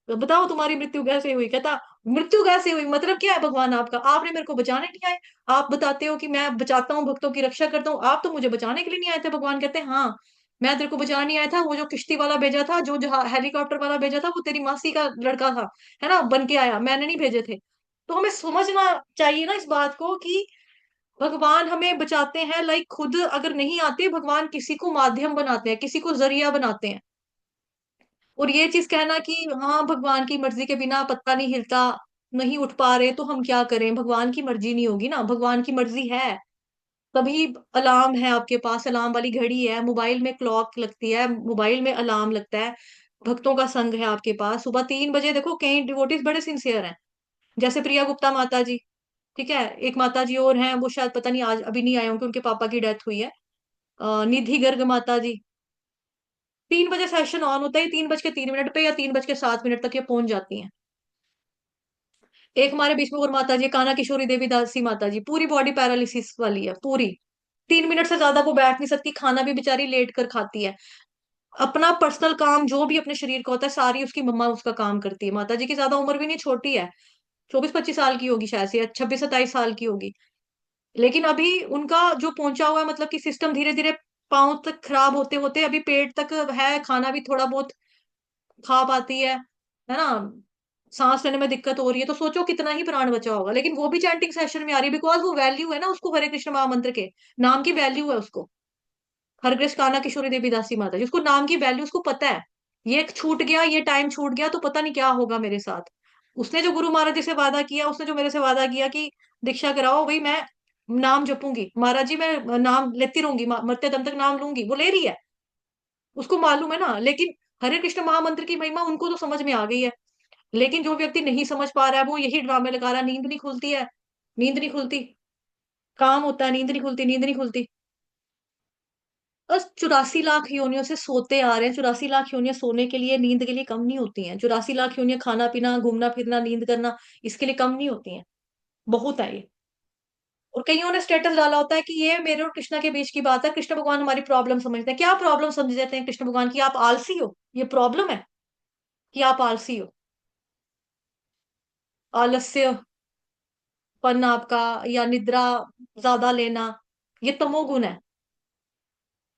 तो बताओ तुम्हारी मृत्यु कैसे हुई। कहता मृत्यु कैसे हुई, मतलब क्या है भगवान आपका, आपने मेरे को बचाने नहीं आए। आप बताते हो कि मैं बचाता हूँ, भक्तों की रक्षा करता हूँ, आप तो मुझे बचाने के लिए नहीं आए थे। भगवान कहते हैं हाँ, मैं तेरे को बचाने नहीं आया था, वो जो किश्ती वाला भेजा था, जो हेलीकॉप्टर वाला भेजा था, वो तेरी मासी का लड़का था, है ना, बन के आया, मैंने नहीं भेजे थे। तो हमें समझना चाहिए ना इस बात को कि भगवान हमें बचाते हैं, लाइक खुद अगर नहीं आते, भगवान किसी को माध्यम बनाते हैं, किसी को जरिया बनाते हैं। और ये चीज कहना कि हाँ भगवान की मर्जी के बिना पत्ता नहीं हिलता, नहीं उठ पा रहे तो हम क्या करें, भगवान की मर्जी नहीं होगी ना, भगवान की मर्जी है तभी। अलार्म है आपके पास, अलार्म वाली घड़ी है, मोबाइल में क्लॉक लगती है, मोबाइल में अलार्म लगता है, भक्तों का संग है आपके पास। सुबह 3 बजे देखो कई डिवोटीज बड़े सिंसियर हैं, जैसे प्रिया गुप्ता माता जी, ठीक है, एक माता जी और हैं, वो शायद पता नहीं आज अभी नहीं आए होंगे, उनके पापा की डेथ हुई है। निधि गर्ग माता जी, 3 बजे सेशन ऑन होता है, 3 बज के 3 मिनट पे या 3 बज के 7 मिनट तक ये पहुंच जाती हैं। एक हमारे बीच में और माता जी, काना किशोरी देवी दासी माता जी, पूरी बॉडी पैरालिसिस वाली है पूरी। 3 मिनट से ज्यादा वो बैठ नहीं सकती, खाना भी बेचारी लेट कर खाती है। अपना पर्सनल काम जो भी अपने शरीर का होता है सारी उसकी मम्मा उसका काम करती है। माता जी की ज्यादा उम्र भी नहीं, छोटी है, 24-25 साल की होगी शायद से, या 26-27 साल की होगी। लेकिन अभी उनका जो पहुंचा हुआ है, मतलब कि सिस्टम धीरे धीरे पांव तक खराब होते होते अभी पेट तक है, खाना भी थोड़ा बहुत खा पाती है ना, सांस लेने में दिक्कत हो रही है, तो सोचो कितना ही प्राण बचा होगा। लेकिन वो भी चैंटिंग सेशन में आ रही है, बिकॉज वो वैल्यू है ना उसको, हरे कृष्ण महामंत्र के नाम की वैल्यू है उसको। हर कृष्ण कान्हा किशोरी देवी दासी माता जी, उसको नाम की वैल्यू उसको पता है। ये छूट गया, ये टाइम छूट गया तो पता नहीं क्या होगा मेरे साथ। उसने जो गुरु महाराज जी से वादा किया, उसने जो मेरे से वादा किया कि दीक्षा कराओ भाई, मैं नाम जपूंगी महाराज जी, मैं नाम लेती रहूंगी, मरते दम तक नाम लूंगी, वो ले रही है, उसको मालूम है ना। लेकिन हरे कृष्ण महामंत्र की महिमा उनको तो समझ में आ गई है। लेकिन जो व्यक्ति नहीं समझ पा रहा है वो यही ड्रामे लगा रहा है, नींद नहीं खुलती है, नींद नहीं खुलती, काम होता है, नींद नहीं खुलती, नींद नहीं खुलती। बस 84 लाख योनियों से सोते आ रहे हैं, 84 लाख योनियां सोने के लिए, नींद के लिए कम नहीं होती हैं। 84 लाख योनियां खाना पीना घूमना फिरना नींद करना इसके लिए कम नहीं होती हैं, बहुत है ये। और कईयों ने स्टेटस डाला होता है कि ये मेरे और कृष्णा के बीच की बात है, कृष्ण भगवान हमारी प्रॉब्लम समझते हैं। क्या प्रॉब्लम समझ जाते हैं कृष्ण भगवान की? आप आलसी हो, ये प्रॉब्लम है कि आप आलसी हो। आलस्य पन आपका, या निद्रा ज्यादा लेना, ये तमोगुण है।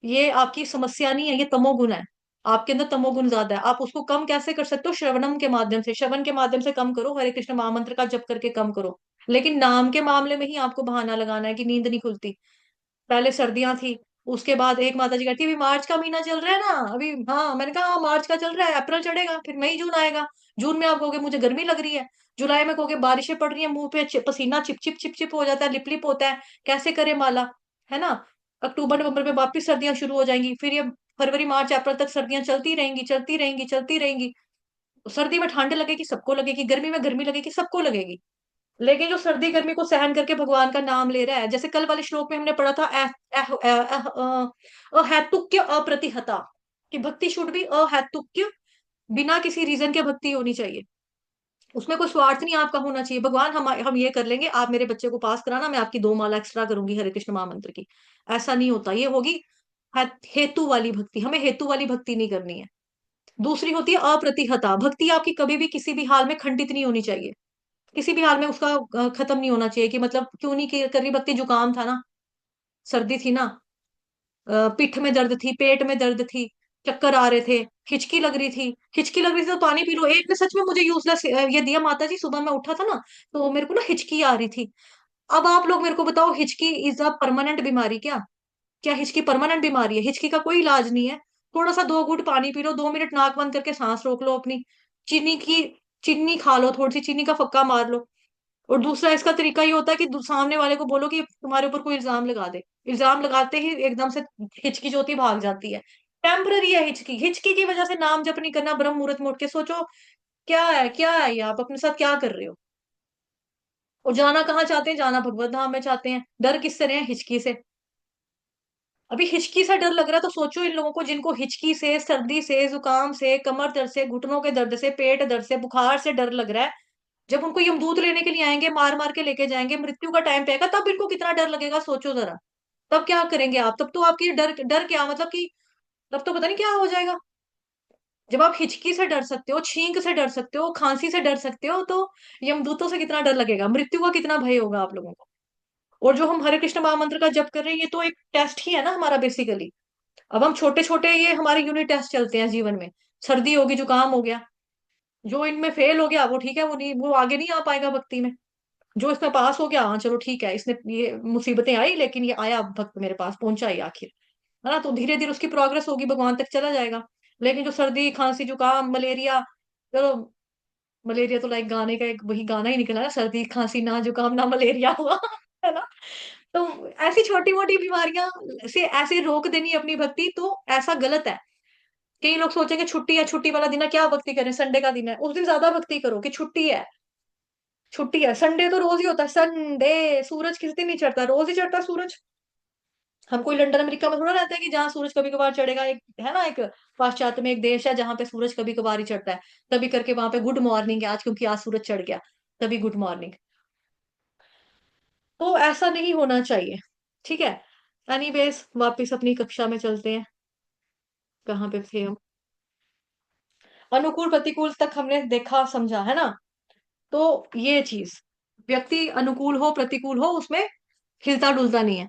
ये आपकी समस्या नहीं है, ये तमोगुण है। आपके अंदर तमोगुण ज्यादा है। आप उसको कम कैसे कर सकते हो? श्रवणम के माध्यम से, श्रवण के माध्यम से कम करो, हरे कृष्ण महामंत्र का जप करके कम करो। लेकिन नाम के मामले में ही आपको बहाना लगाना है कि नींद नहीं खुलती। पहले सर्दियां थी, उसके बाद एक माता जी कहती अभी मार्च का महीना चल रहा है ना अभी, हाँ मैंने कहा हाँ मार्च का चल रहा है, अप्रैल चढ़ेगा, फिर मई जून आएगा। जून में आप कहोगे मुझे गर्मी लग रही है, जुलाई में कहोगे बारिशें पड़ रही है, मुंह पे पसीना चिप चिप चिप चिप हो जाता है, लिप लिप होता है, कैसे करे माला, है ना। अक्टूबर नवंबर में वापिस सर्दियां शुरू हो जाएंगी, फिर ये फरवरी मार्च अप्रैल तक सर्दियां चलती रहेंगी, चलती रहेंगी, चलती रहेंगी। सर्दी में ठंड लगेगी सबको लगेगी, गर्मी में गर्मी लगेगी सबको लगेगी। लेकिन जो सर्दी गर्मी को सहन करके भगवान का नाम ले रहा है, जैसे कल वाले श्लोक में हमने पढ़ा था, अहेतुक्य अप्रतिहता, कि भक्ति शुड भी अहेतुक्य, बिना किसी रीजन के भक्ति होनी चाहिए, उसमें कोई स्वार्थ नहीं आपका होना चाहिए। भगवान हम ये कर लेंगे, आप मेरे बच्चे को पास कराना, मैं आपकी 2 माला एक्स्ट्रा करूंगी हरे कृष्ण महामंत्र की। ऐसा नहीं होता, ये होगी हेतु वाली भक्ति, हमें हेतु वाली भक्ति नहीं करनी है। दूसरी होती है अप्रतिहता भक्ति, आपकी कभी भी किसी भी हाल में खंडित नहीं होनी चाहिए, किसी भी हाल में उसका खत्म नहीं होना चाहिए, कि मतलब क्यों नहीं कर रही भक्ति, जुकाम था ना, सर्दी थी ना, पिठ में दर्द थी, पेट में दर्द थी, चक्कर आ रहे थे, हिचकी लग रही थी, हिचकी लग रही थी तो पानी पी लो। एक ने सच में मुझे यूजलेस ये दिया माता जी, सुबह मैं उठा था ना तो मेरे को ना हिचकी आ रही थी। अब आप लोग मेरे को बताओ, हिचकी इज अ परमानेंट बीमारी क्या? क्या हिचकी परमानेंट बीमारी है? हिचकी का कोई इलाज नहीं है। थोड़ा सा 2 घूंट पानी पी लो, 2 मिनट नाक बंद करके सांस रोक लो अपनी, चीनी की चीनी खा लो, थोड़ी सी चीनी का फक्का मार लो। और दूसरा इसका तरीका ये होता है कि सामने वाले को बोलो कि तुम्हारे ऊपर कोई इल्जाम लगा दे, इल्जाम लगाते ही एकदम से हिचकी जो होती है भाग जाती है। टेम्पररी है हिचकी, हिचकी की वजह से नाम जप नहीं करना, ब्रह्म मुहूर्त में उठ के सोचो क्या है, क्या है ये, आप अपने साथ क्या कर रहे हो। और जाना कहाँ चाहते हैं? जाना भगवत धाम में चाहते हैं। डर किससे रहे हैं? हिचकी से। अभी हिचकी से डर लग रहा है तो सोचो इन लोगों को जिनको हिचकी से, सर्दी से, जुकाम से, कमर दर्द से, घुटनों के दर्द से, पेट दर्द से, बुखार से डर लग रहा है, जब उनको यमदूत लेने के लिए आएंगे, मार मार के लेके जाएंगे, मृत्यु का टाइम पे आएगा, तब इनको कितना डर लगेगा सोचो जरा। तब क्या करेंगे आप? तब तो आपकी डर डर क्या मतलब कि, तब तो पता नहीं क्या हो जाएगा। जब आप हिचकी से डर सकते हो, छींक से डर सकते हो, खांसी से डर सकते हो, तो यमदूतों से कितना डर लगेगा, मृत्यु का कितना भय होगा आप लोगों को। और जो हम हरे कृष्ण महामंत्र का जप कर रहे हैं, ये तो एक टेस्ट ही है ना हमारा बेसिकली। अब हम छोटे छोटे ये हमारे यूनिट टेस्ट चलते हैं जीवन में, सर्दी होगी, जुकाम हो गया, जो इनमें फेल हो गया वो ठीक है, वो नहीं, वो आगे नहीं आ पाएगा भक्ति में। जो इसमें पास हो गया, हाँ चलो ठीक है, इसने ये मुसीबतें आई लेकिन ये आया भक्त मेरे पास, पहुंचा ही आखिर, है ना, तो धीरे धीरे उसकी प्रोग्रेस होगी, भगवान तक चला जाएगा। लेकिन जो सर्दी खांसी जुकाम मलेरिया, चलो मलेरिया तो लाइक गाने का एक वही गाना ही निकला ना, सर्दी खांसी ना जुकाम ना मलेरिया हुआ है ना। तो ऐसी छोटी मोटी बीमारियां से ऐसे रोक देनी अपनी भक्ति, तो ऐसा गलत है। कई लोग सोचेंगे छुट्टी है, छुट्टी वाला दिन है क्या भक्ति करें, संडे का दिन है उस दिन ज्यादा भक्ति करो, कि छुट्टी है, छुट्टी है। संडे तो रोज ही होता है संडे, सूरज किस दिन नहीं चढ़ता, रोज ही चढ़ता है सूरज। हम कोई लंदन अमेरिका में थोड़ा रहते हैं कि जहाँ सूरज कभी कभार चढ़ेगा, एक है ना, एक पाश्चात्य में एक देश है जहां पे सूरज कभी कभार ही चढ़ता है, तभी करके वहां पे गुड मॉर्निंग है आज क्योंकि आज सूरज चढ़ गया, तभी गुड मॉर्निंग। तो ऐसा नहीं होना चाहिए, ठीक है। एनीवेज वापिस अपनी कक्षा में चलते हैं, कहाँ पे थे हम। अनुकूल प्रतिकूल तक हमने देखा समझा है ना। तो ये चीज, व्यक्ति अनुकूल हो प्रतिकूल हो उसमें हिलता डुलता नहीं है।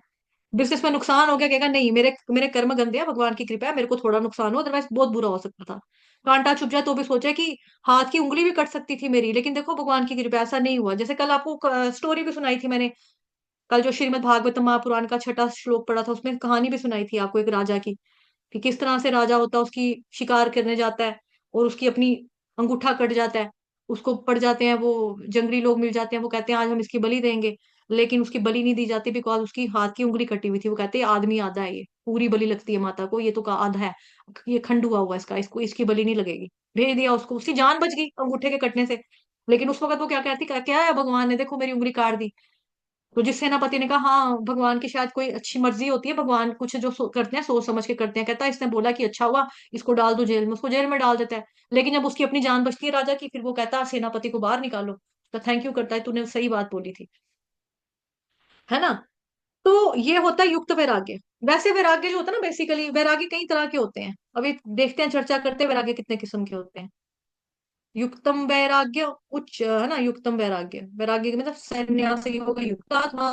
बिजनेस में नुकसान हो गया, कहेगा नहीं मेरे मेरे कर्म गंदे हैं, भगवान की कृपा है, मेरे को थोड़ा नुकसान हो, अदरवाइज बहुत बुरा हो सकता था। कांटा चुभ जाए तो भी सोचे कि हाथ की उंगली भी कट सकती थी मेरी, लेकिन देखो भगवान की कृपा ऐसा नहीं हुआ। जैसे कल आपको स्टोरी भी सुनाई थी मैंने, कल जो श्रीमद् भागवत महापुराण का छठा श्लोक पढ़ा था, उसमें कहानी भी सुनाई थी आपको एक राजा की, कि किस तरह से राजा होता है, उसकी शिकार करने जाता है और उसकी अपनी अंगूठा कट जाता है। उसको पड़ जाते हैं, वो जंगली लोग मिल जाते हैं, वो कहते हैं आज हम इसकी बलि देंगे, लेकिन उसकी बलि नहीं दी जाती बिकॉज उसकी हाथ की उंगली कटी हुई थी। वो कहते हैं आदमी आधा है, ये पूरी बलि लगती है माता को, ये तो का आधा है, ये खंड हुआ हुआ है इसका, इसको इसकी बलि नहीं लगेगी। भेज दिया उसको, उसकी जान बच गई अंगूठे के कटने से। लेकिन उस वक्त वो क्या कहती, क्या है भगवान ने देखो मेरी उंगली काट दी। तो जिस सेनापति ने कहा हाँ भगवान की शायद कोई अच्छी मर्जी होती है, भगवान कुछ जो करते हैं सोच समझ के करते हैं, कहता है इसने बोला कि अच्छा हुआ इसको डाल दो जेल में, उसको जेल में डाल देता है। लेकिन जब उसकी अपनी जान बचती है राजा की, फिर वो कहता है सेनापति को बाहर निकालो, तो थैंक यू करता है तूने सही बात बोली थी, है ना। तो ये होता है युक्त वैराग्य। वैसे वैराग्य जो होता है ना, बेसिकली वैराग्य कई तरह के होते हैं, अभी देखते हैं चर्चा करते हैं वैराग्य कितने किस्म के होते हैं। युक्तम वैराग्य, उच्च है ना, युक्तम वैराग्य, वैराग्य का मतलब संन्यासी होगा युक्तात्मा,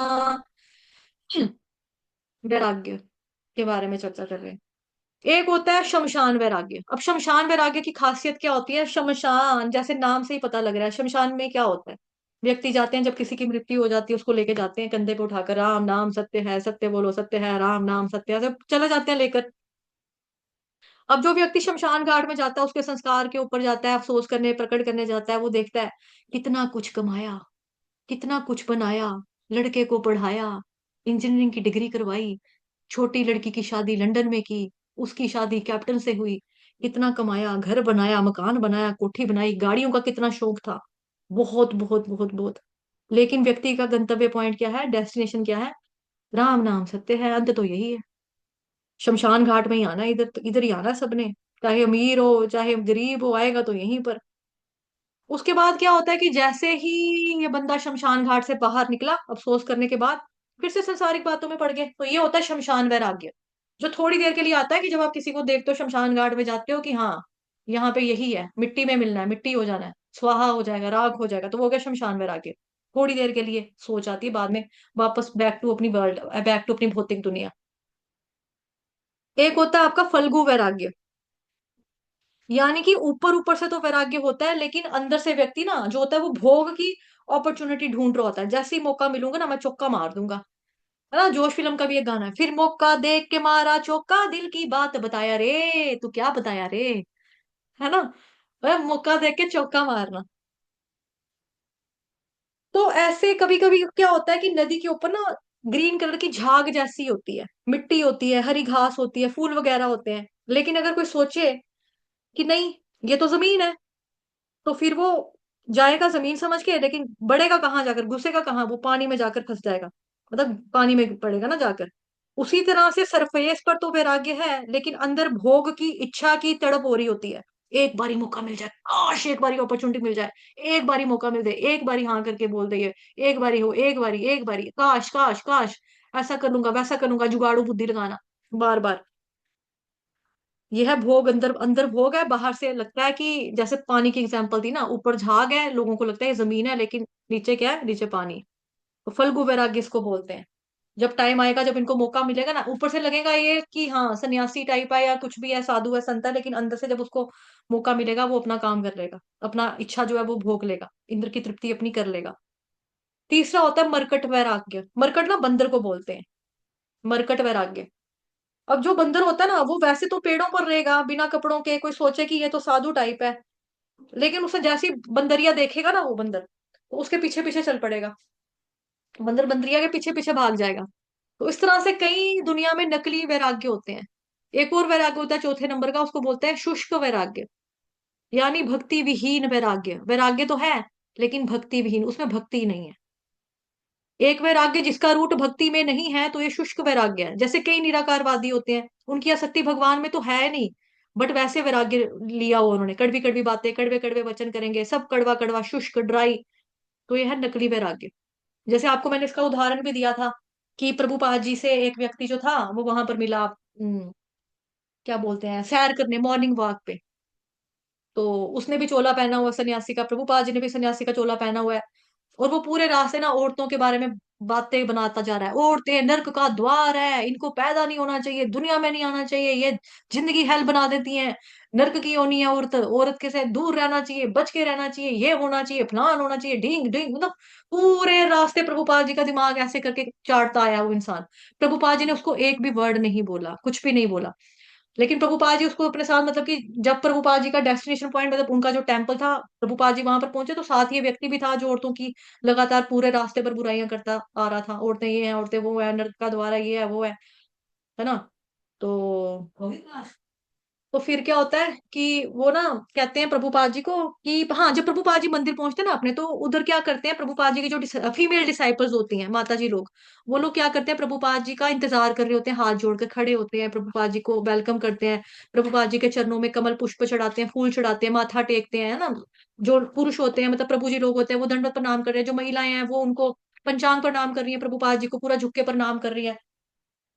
वैराग्य के बारे में चर्चा कर रहे हैं। एक होता है शमशान वैराग्य। अब शमशान वैराग्य की खासियत क्या होती है, शमशान जैसे नाम से ही पता लग रहा है, शमशान में क्या होता है, व्यक्ति जाते हैं जब किसी की मृत्यु हो जाती है, उसको लेके जाते हैं कंधे पे उठाकर, राम नाम सत्य है, सत्य बोलो सत्य है, राम नाम सत्य है, सब चले जाते हैं लेकर। अब जो व्यक्ति शमशान घाट में जाता है, उसके संस्कार के ऊपर जाता है, अफसोस करने प्रकट करने जाता है, वो देखता है कितना कुछ कमाया, कितना कुछ बनाया, लड़के को पढ़ाया, इंजीनियरिंग की डिग्री करवाई, छोटी लड़की की शादी लंदन में की, उसकी शादी कैप्टन से हुई, कितना कमाया, घर बनाया, मकान बनाया, कोठी बनाई, गाड़ियों का कितना शौक था, बहुत बहुत बहुत बहुत। लेकिन व्यक्ति का गंतव्य पॉइंट क्या है, डेस्टिनेशन क्या है, राम नाम सत्य है, अंत तो यही है। शमशान घाट में ही आना है, इधर इधर ही आना है सबने, चाहे अमीर हो चाहे गरीब हो, आएगा तो यहीं पर। उसके बाद क्या होता है कि जैसे ही ये बंदा शमशान घाट से बाहर निकला अफसोस करने के बाद, फिर से संसारिक बातों में पड़ गए, तो ये होता है शमशान वैराग्य, जो थोड़ी देर के लिए आता है कि जब आप किसी को देखते हो शमशान घाट में जाते हो कि हाँ यहाँ पे यही है, मिट्टी में मिलना है, मिट्टी हो जाना है, स्वाहा हो जाएगा, राख हो जाएगा, तो वो हो गया शमशान वैराग्य। थोड़ी देर के लिए सोच आती है, बाद में वापस बैक टू अपनी वर्ल्ड, बैक टू अपनी भौतिक दुनिया। एक होता है आपका फल्गु वैराग्य, यानी कि ऊपर ऊपर से तो वैराग्य होता है, लेकिन अंदर से व्यक्ति ना जो होता है वो भोग की अपॉर्चुनिटी ढूंढ रहा होता है, जैसे ही मौका मिलूंगा ना मैं चौका मार दूंगा, है ना। जोश फिल्म का भी एक गाना है, फिर मौका देख के मारा चौका, दिल की बात बताया रे, तू क्या बताया रे, है ना। मौका देख के चौका मारना। तो ऐसे कभी कभी क्या होता है कि नदी के ऊपर ना ग्रीन कलर की झाग जैसी होती है, मिट्टी होती है, हरी घास होती है, फूल वगैरह होते हैं, लेकिन अगर कोई सोचे कि नहीं ये तो जमीन है, तो फिर वो जाएगा जमीन समझ के, लेकिन बढ़ेगा कहाँ जाकर, घुसेगा कहाँ, वो पानी में जाकर फंस जाएगा, मतलब पानी में पड़ेगा ना जाकर। उसी तरह से सरफेस पर तो वैराग्य है, लेकिन अंदर भोग की इच्छा की तड़प हो रही होती है। एक बारी मौका मिल जाए, काश एक बारी अपॉर्चुनिटी मिल जाए, एक बारी मौका मिल जाए, एक बारी हाँ करके बोल दे, ये एक बारी हो, एक बारी, काश काश काश, ऐसा कर लूंगा वैसा कर लूंगा, जुगाड़ू बुद्धि लगाना बार बार। यह भोग, अंदर अंदर भोग है, बाहर से लगता है कि जैसे पानी की एग्जांपल दी ना, ऊपर झाग है, लोगों को लगता है ये जमीन है, लेकिन नीचे क्या है, नीचे पानी। तो फल्गु वैराग्य इसको बोलते हैं। जब टाइम आएगा, जब इनको मौका मिलेगा ना, ऊपर से लगेगा ये कि हाँ सन्यासी टाइप है या कुछ भी है, साधु है, संत है, लेकिन अंदर से जब उसको मौका मिलेगा वो अपना काम कर लेगा, अपना इच्छा जो है वो भोग लेगा, इंद्र की तृप्ति अपनी कर लेगा। तीसरा होता है मरकट वैराग्य। मरकट ना बंदर को बोलते हैं, मरकट वैराग्य। अब जो बंदर होता है ना, वो वैसे तो पेड़ों पर रहेगा बिना कपड़ों के, कोई सोचे कि ये तो साधु टाइप है, लेकिन उसे जैसी बंदरिया देखेगा ना वो बंदर, तो उसके पीछे पीछे चल पड़ेगा, बंदर बंदरिया के पीछे पीछे भाग जाएगा। तो इस तरह से कई दुनिया में नकली वैराग्य होते हैं। एक और वैराग्य होता है चौथे नंबर का, उसको बोलते हैं शुष्क वैराग्य, यानी भक्ति विहीन वैराग्य। वैराग्य तो है लेकिन भक्ति विहीन, उसमें भक्ति नहीं है। एक वैराग्य जिसका रूट भक्ति में नहीं है तो ये शुष्क वैराग्य है। जैसे कई निराकारवादी होते हैं, उनकी आसक्ति भगवान में तो है नहीं, बट वैसे वैराग्य लिया हुआ उन्होंने, कड़वी कड़वी बातें, कड़वे कड़वे वचन करेंगे, सब कड़वा कड़वा शुष्क ड्राई। तो ये है नकली वैराग्य। जैसे आपको मैंने इसका उदाहरण भी दिया था कि प्रभुपाद जी से एक व्यक्ति जो था वो वहां पर मिला, क्या बोलते हैं, सैर करने, मॉर्निंग वॉक पे। तो उसने भी चोला पहना हुआ है सन्यासी का, प्रभुपाद जी ने भी सन्यासी का चोला पहना हुआ है। और वो पूरे रास्ते ना औरतों के बारे में बातें बनाता जा रहा है, औरतें नर्क का द्वार है, इनको पैदा नहीं होना चाहिए, दुनिया में नहीं आना चाहिए, ये जिंदगी हेल बना देती हैं, नर्क की होनी है औरत, औरत के से दूर रहना चाहिए, बच के रहना चाहिए, ये होना चाहिए, फलान होना चाहिए, ढींग ढींग, मतलब पूरे रास्ते प्रभुपाद जी का दिमाग ऐसे करके चाटता आया वो इंसान। प्रभुपाद जी ने उसको एक भी वर्ड नहीं बोला, कुछ भी नहीं बोला। लेकिन प्रभुपाद जी उसको अपने साथ, मतलब कि जब प्रभुपाद जी का डेस्टिनेशन पॉइंट, मतलब उनका जो टेम्पल था, प्रभुपाद जी वहां पर पहुंचे तो साथ ये व्यक्ति भी था जो औरतों की लगातार पूरे रास्ते पर बुराइयां करता आ रहा था, औरतें ये हैं, औरतें वो है, नर्क का द्वार है, ये है, वो है ना। तो तो फिर क्या होता है कि वो ना कहते हैं प्रभुपाद जी को कि हाँ, जब प्रभुपाद जी मंदिर पहुंचते हैं ना अपने, तो उधर क्या करते हैं, प्रभुपाद जी की जो फीमेल डिसाइपल्स होती हैं, माता जी लोग, वो लोग क्या करते हैं, प्रभुपाद जी का इंतजार कर रहे होते हैं, हाथ जोड़कर खड़े होते हैं, प्रभुपाद जी को वेलकम करते हैं, प्रभुपाद जी के चरणों में कमल पुष्प चढ़ाते हैं, फूल चढ़ाते हैं, माथा टेकते हैं, है ना। जो पुरुष होते हैं, मतलब प्रभु जी लोग होते हैं, वो दंडवत प्रणाम कर रहे हैं, जो महिलाएं हैं वो उनको पंचांग प्रणाम कर रही है, प्रभुपाद जी को पूरा झुक के प्रणाम कर रही है।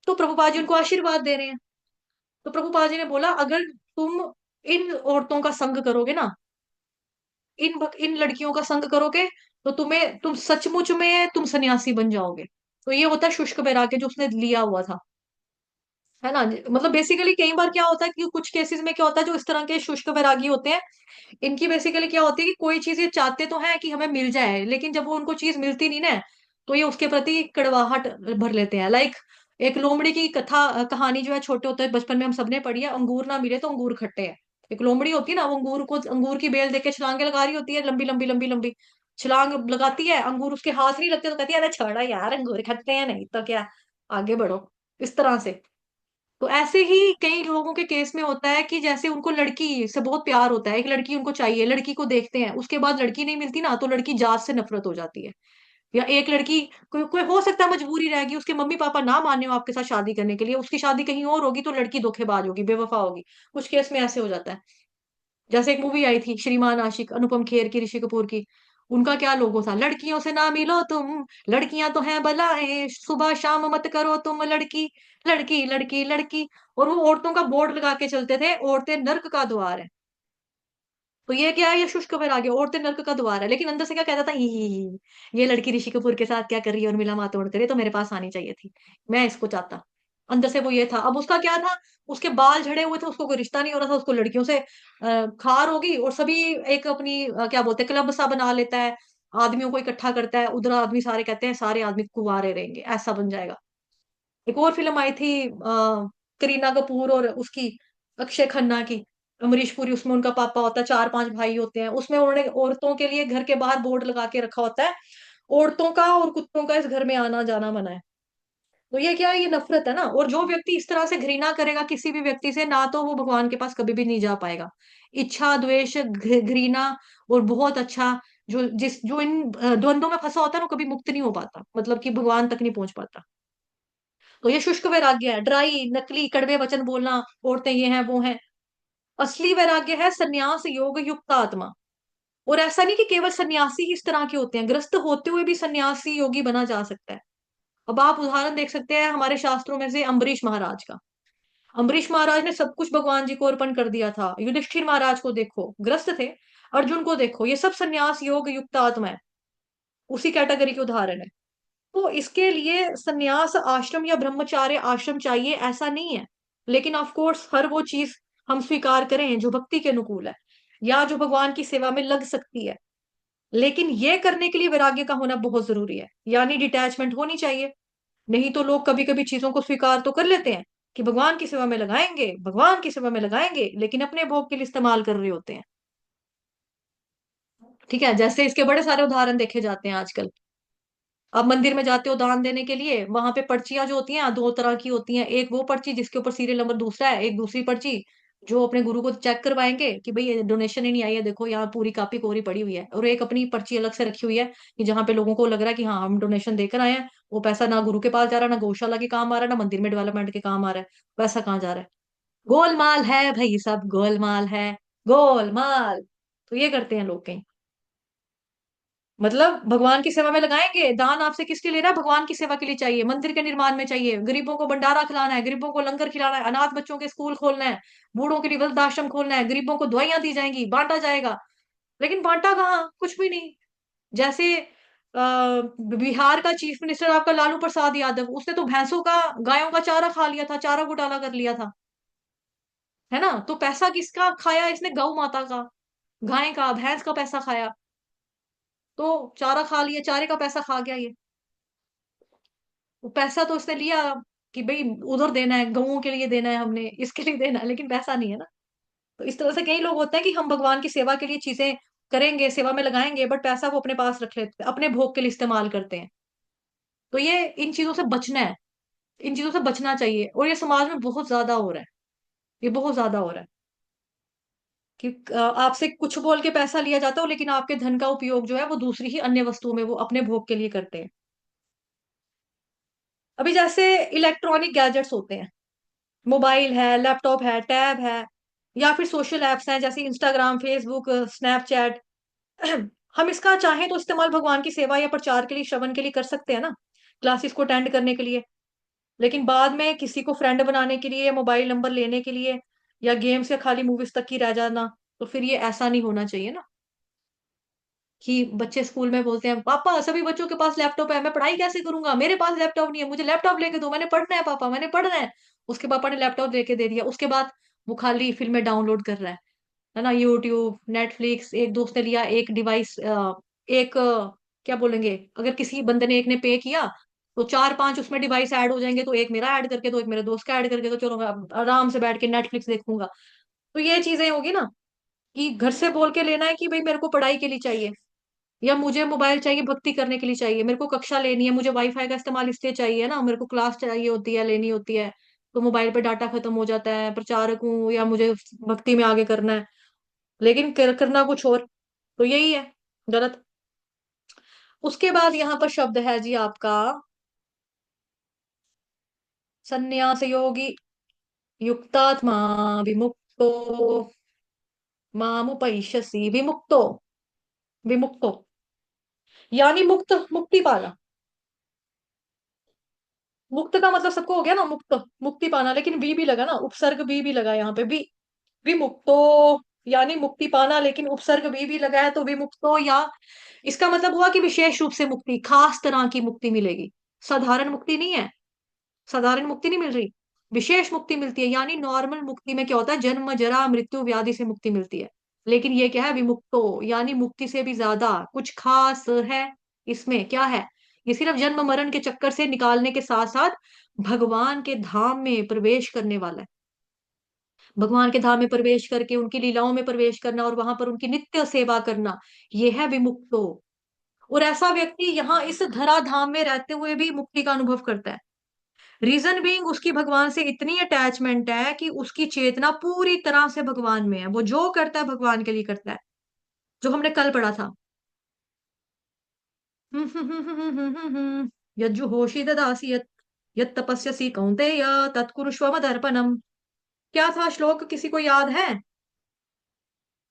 तो प्रभुपाद जी उनको आशीर्वाद दे रहे हैं। तो प्रभुपाद जी ने बोला, अगर तुम इन औरतों का संग करोगे ना, इन लड़कियों का संग करोगे, तो तुम सचमुच में तुम सन्यासी बन जाओगे। तो ये होता है शुष्क वैराग्य जो उसने लिया हुआ था, है ना। मतलब बेसिकली कई बार क्या होता है कि कुछ केसेस में क्या होता है, जो इस तरह के शुष्क वैरागी होते हैं, इनकी बेसिकली क्या होती है कि कोई चीज ये चाहते तो है कि हमें मिल जाए, लेकिन जब वो उनको चीज मिलती नहीं ना, तो ये उसके प्रति कड़वाहट भर लेते हैं। लाइक एक लोमड़ी की कथा कहानी जो है, छोटे होते बचपन में हम सबने पढ़ी है, अंगूर ना मिले तो अंगूर खट्टे हैं। एक लोमड़ी होती है ना, वो अंगूर की बेल देख के छलांगे लगा रही होती है, लंबी लंबी लंबी लंबी छलांग लगाती है, अंगूर उसके हाथ नहीं लगते तो कहती है अरे छोड़ो यार, अंगूर खट्टे हैं, नहीं तो क्या, आगे बढ़ो, इस तरह से। तो ऐसे ही कई लोगों के केस में होता है कि जैसे उनको लड़की से बहुत प्यार होता है, एक लड़की उनको चाहिए, लड़की को देखते हैं, उसके बाद लड़की नहीं मिलती ना, तो लड़की जात से नफरत हो जाती है। या एक लड़की, कोई हो सकता है मजबूरी रहेगी, उसके मम्मी पापा ना माने हो आपके साथ शादी करने के लिए, उसकी शादी कहीं और होगी, तो लड़की धोखेबाज होगी, बेवफा होगी। कुछ केस में ऐसे हो जाता है। जैसे एक मूवी आई थी श्रीमान आशिक, अनुपम खेर की, ऋषि कपूर की। उनका क्या लोगो था, लड़कियों से ना मिलो तुम, लड़कियां तो हैं बलाएं, सुबह शाम मत करो तुम लड़की, लड़की लड़की लड़की। और वो औरतों का बोर्ड लगा के चलते थे, औरतें नर्क का द्वार है। तो ये क्या है, ये शुष्क वैराग्य, औरतें नर्क का द्वार है, लेकिन अंदर से क्या कहता था, ये लड़की ऋषि कपूर के साथ क्या कर रही है और मिला माँ तोड़ करे, तो मेरे पास आनी चाहिए थी, मैं इसको चाहता। अंदर से वो ये था। अब उसका क्या था, उसके बाल झड़े हुए थे, उसको कोई रिश्ता नहीं हो रहा था, उसको लड़कियों से खार होगी, और सभी एक अपनी क्या बोलते हैं, क्लब सा बना लेता है, आदमियों को इकट्ठा करता है, उधर आदमी सारे कहते हैं सारे आदमी कुंवारे रहेंगे, ऐसा बन जाएगा। एक और फिल्म आई थी करीना कपूर और उसकी, अक्षय खन्ना की, अमरीश पुरी, उसमें उनका पापा होता है, चार पांच भाई होते हैं, उसमें उन्होंने औरतों के लिए घर के बाहर बोर्ड लगा के रखा होता है, औरतों का और कुत्तों का इस घर में आना जाना मना है। तो ये क्या है, ये नफरत है ना। और जो व्यक्ति इस तरह से घृणा करेगा किसी भी व्यक्ति से, ना तो वो भगवान के पास कभी भी नहीं जा पाएगा। इच्छा, द्वेष, घृणा और बहुत अच्छा, जो इन द्वंद्वों में फंसा होता है ना, वो कभी मुक्त नहीं हो पाता, मतलब कि भगवान तक नहीं पहुंच पाता। तो ये शुष्क वैराग्य है, ड्राई, नकली, कड़वे वचन बोलना, औरतें ये हैं वो हैं। असली वैराग्य है संन्यास योग युक्त आत्मा। और ऐसा नहीं कि केवल सन्यासी ही इस तरह के होते हैं, ग्रस्त होते हुए भी सन्यासी योगी बना जा सकता है। अब आप उदाहरण देख सकते हैं हमारे शास्त्रों में से अम्बरीश महाराज का। अम्बरीश महाराज ने सब कुछ भगवान जी को अर्पण कर दिया था। युधिष्ठिर महाराज को देखो, ग्रस्त थे। अर्जुन को देखो, ये सब सन्यास योग युक्त आत्मा है, उसी कैटेगरी के उदाहरण है। तो इसके लिए सन्यास आश्रम या ब्रह्मचार्य आश्रम चाहिए ऐसा नहीं है, लेकिन ऑफ कोर्स हर वो चीज हम स्वीकार करें जो भक्ति के अनुकूल है, या जो भगवान की सेवा में लग सकती है। लेकिन ये करने के लिए वैराग्य का होना बहुत जरूरी है, यानी डिटैचमेंट होनी चाहिए। नहीं तो लोग कभी कभी चीजों को स्वीकार तो कर लेते हैं कि भगवान की सेवा में लगाएंगे, भगवान की सेवा में लगाएंगे, लेकिन अपने भोग के लिए इस्तेमाल कर रहे होते हैं। ठीक है, जैसे इसके बड़े सारे उदाहरण देखे जाते हैं आजकल। आप मंदिर में जाते हो दान देने के लिए, वहां पे पर्चियां जो होती हैं दो तरह की होती हैं, एक वो पर्ची जिसके ऊपर सीरियल नंबर दूसरा है, एक दूसरी पर्ची जो अपने गुरु को चेक करवाएंगे कि भाई ये डोनेशन ही नहीं आई है, देखो यहाँ पूरी कापी कोरी पड़ी हुई है, और एक अपनी पर्ची अलग से रखी हुई है कि जहाँ पे लोगों को लग रहा है कि हाँ हम डोनेशन देकर आए हैं, वो पैसा ना गुरु के पास जा रहा, ना गौशाला के काम आ रहा, ना मंदिर में डेवलपमेंट के काम आ रहा है, पैसा कहाँ जा रहा है। गोलमाल है भाई, सब गोलमाल है, गोलमाल। तो ये करते हैं लोग कहीं। मतलब भगवान की सेवा में लगाएंगे। दान आपसे किसके लिए लेना है? भगवान की सेवा के लिए चाहिए, मंदिर के निर्माण में चाहिए, गरीबों को भंडारा खिलाना है, गरीबों को लंगर खिलाना है, अनाथ बच्चों के स्कूल खोलना है, बूढ़ों के लिए वृद्धाश्रम खोलना है, गरीबों को दवाइयां दी जाएंगी, बांटा जाएगा। लेकिन बांटा कहाँ? कुछ भी नहीं। जैसे बिहार का चीफ मिनिस्टर आपका लालू प्रसाद यादव, उसने तो भैंसों का, गायों का चारा खा लिया था, चारा घोटाला कर लिया था, है ना? तो पैसा किसका खाया इसने? गौ माता का, गाय का, भैंस का पैसा खाया। तो चारा खा लिया, चारे का पैसा खा गया ये। वो पैसा तो उसने लिया कि भाई उधर देना है, गऊओं के लिए देना है, हमने इसके लिए देना है, लेकिन पैसा नहीं है ना। तो इस तरह से कई लोग होते हैं कि हम भगवान की सेवा के लिए चीजें करेंगे, सेवा में लगाएंगे, बट पैसा वो अपने पास रख लेते हैं, अपने भोग के लिए इस्तेमाल करते हैं। तो ये इन चीजों से बचना है, इन चीजों से बचना चाहिए। और ये समाज में बहुत ज्यादा हो रहा है, ये बहुत ज्यादा हो रहा है कि आपसे कुछ बोल के पैसा लिया जाता है, लेकिन आपके धन का उपयोग जो है वो दूसरी ही अन्य वस्तुओं में वो अपने भोग के लिए करते हैं। अभी जैसे इलेक्ट्रॉनिक गैजेट्स होते हैं, मोबाइल है, लैपटॉप है, टैब है, या फिर सोशल एप्स हैं जैसे इंस्टाग्राम, फेसबुक, स्नैपचैट। हम इसका चाहें तो इस्तेमाल भगवान की सेवा या प्रचार के लिए, श्रवण के लिए कर सकते हैं ना, क्लासेस को अटेंड करने के लिए। लेकिन बाद में किसी को फ्रेंड बनाने के लिए, मोबाइल नंबर लेने के लिए, या गेम्स या खाली मूवीज तक ही रह जाना, तो फिर ये ऐसा नहीं होना चाहिए ना। कि बच्चे स्कूल में बोलते हैं, पापा सभी बच्चों के पास लैपटॉप है, मैं पढ़ाई कैसे करूंगा, मेरे पास लैपटॉप नहीं है, मुझे लैपटॉप लेके दो, मैंने पढ़ना है पापा, मैंने पढ़ना है। उसके पापा ने लैपटॉप लेके दे दिया, उसके बाद वो खाली फिल्में डाउनलोड कर रहा है ना, यूट्यूब, नेटफ्लिक्स। एक दोस्त ने लिया एक डिवाइस, एक क्या बोलेंगे, अगर किसी बंदे ने, एक ने पे किया, तो चार पांच उसमें डिवाइस ऐड हो जाएंगे, तो एक मेरा ऐड करके दो, एक मेरे दोस्त का ऐड करके दो, चलो मैं अब आराम से बैठ के नेटफ्लिक्स देखूंगा। तो ये चीजें होगी ना, कि घर से बोल के लेना है कि भाई मेरे को पढ़ाई के लिए चाहिए, या मुझे मोबाइल चाहिए भक्ति करने के लिए चाहिए, मेरे को कक्षा लेनी है, मुझे वाईफाई का इस्तेमाल इसलिए चाहिए ना, मेरे को क्लास चाहिए होती है, लेनी होती है, तो मोबाइल पे डाटा खत्म हो जाता है, प्रचारक हूँ या मुझे भक्ति में आगे करना है, लेकिन करना कुछ और। तो यही है गलत। उसके बाद यहाँ पर शब्द है जी आपका, संन्यास योगी युक्तात्मा विमुक्तो मामुपैष्यसि विमुक्तो, विमुक्तो यानी मुक्त, मुक्ति पाना। मुक्त का मतलब सबको हो गया ना, मुक्त, मुक्ति पाना, लेकिन भी लगा ना, उपसर्ग भी लगा यहाँ पे भी। विमुक्तो यानी मुक्ति पाना, लेकिन उपसर्ग भी लगा है, तो विमुक्तो, या इसका मतलब हुआ कि विशेष रूप से मुक्ति, खास तरह की मुक्ति मिलेगी। साधारण मुक्ति नहीं है, साधारण मुक्ति नहीं मिल रही, विशेष मुक्ति मिलती है। यानी नॉर्मल मुक्ति में क्या होता है, जन्म जरा मृत्यु व्याधि से मुक्ति मिलती है। लेकिन ये क्या है, विमुक्तो यानी मुक्ति से भी ज्यादा कुछ खास है। इसमें क्या है, ये सिर्फ जन्म मरण के चक्कर से निकालने के साथ साथ भगवान के धाम में प्रवेश करने वाला है। भगवान के धाम में प्रवेश करके उनकी लीलाओं में प्रवेश करना और वहां पर उनकी नित्य सेवा करना, ये है विमुक्तो। और ऐसा व्यक्ति यहाँ इस धरा धाम में रहते हुए भी मुक्ति का अनुभव करता है। रीजन बीइंग, उसकी भगवान से इतनी अटैचमेंट है कि उसकी चेतना पूरी तरह से भगवान में है, वो जो करता है भगवान के लिए करता है, जो हमने कल पढ़ा था। यज्जुहोषि ददासि यत् यत् तपस्यसि कौन्तेय तत्कुरुष्व मदर्पणम्। क्या था श्लोक, किसी को याद है?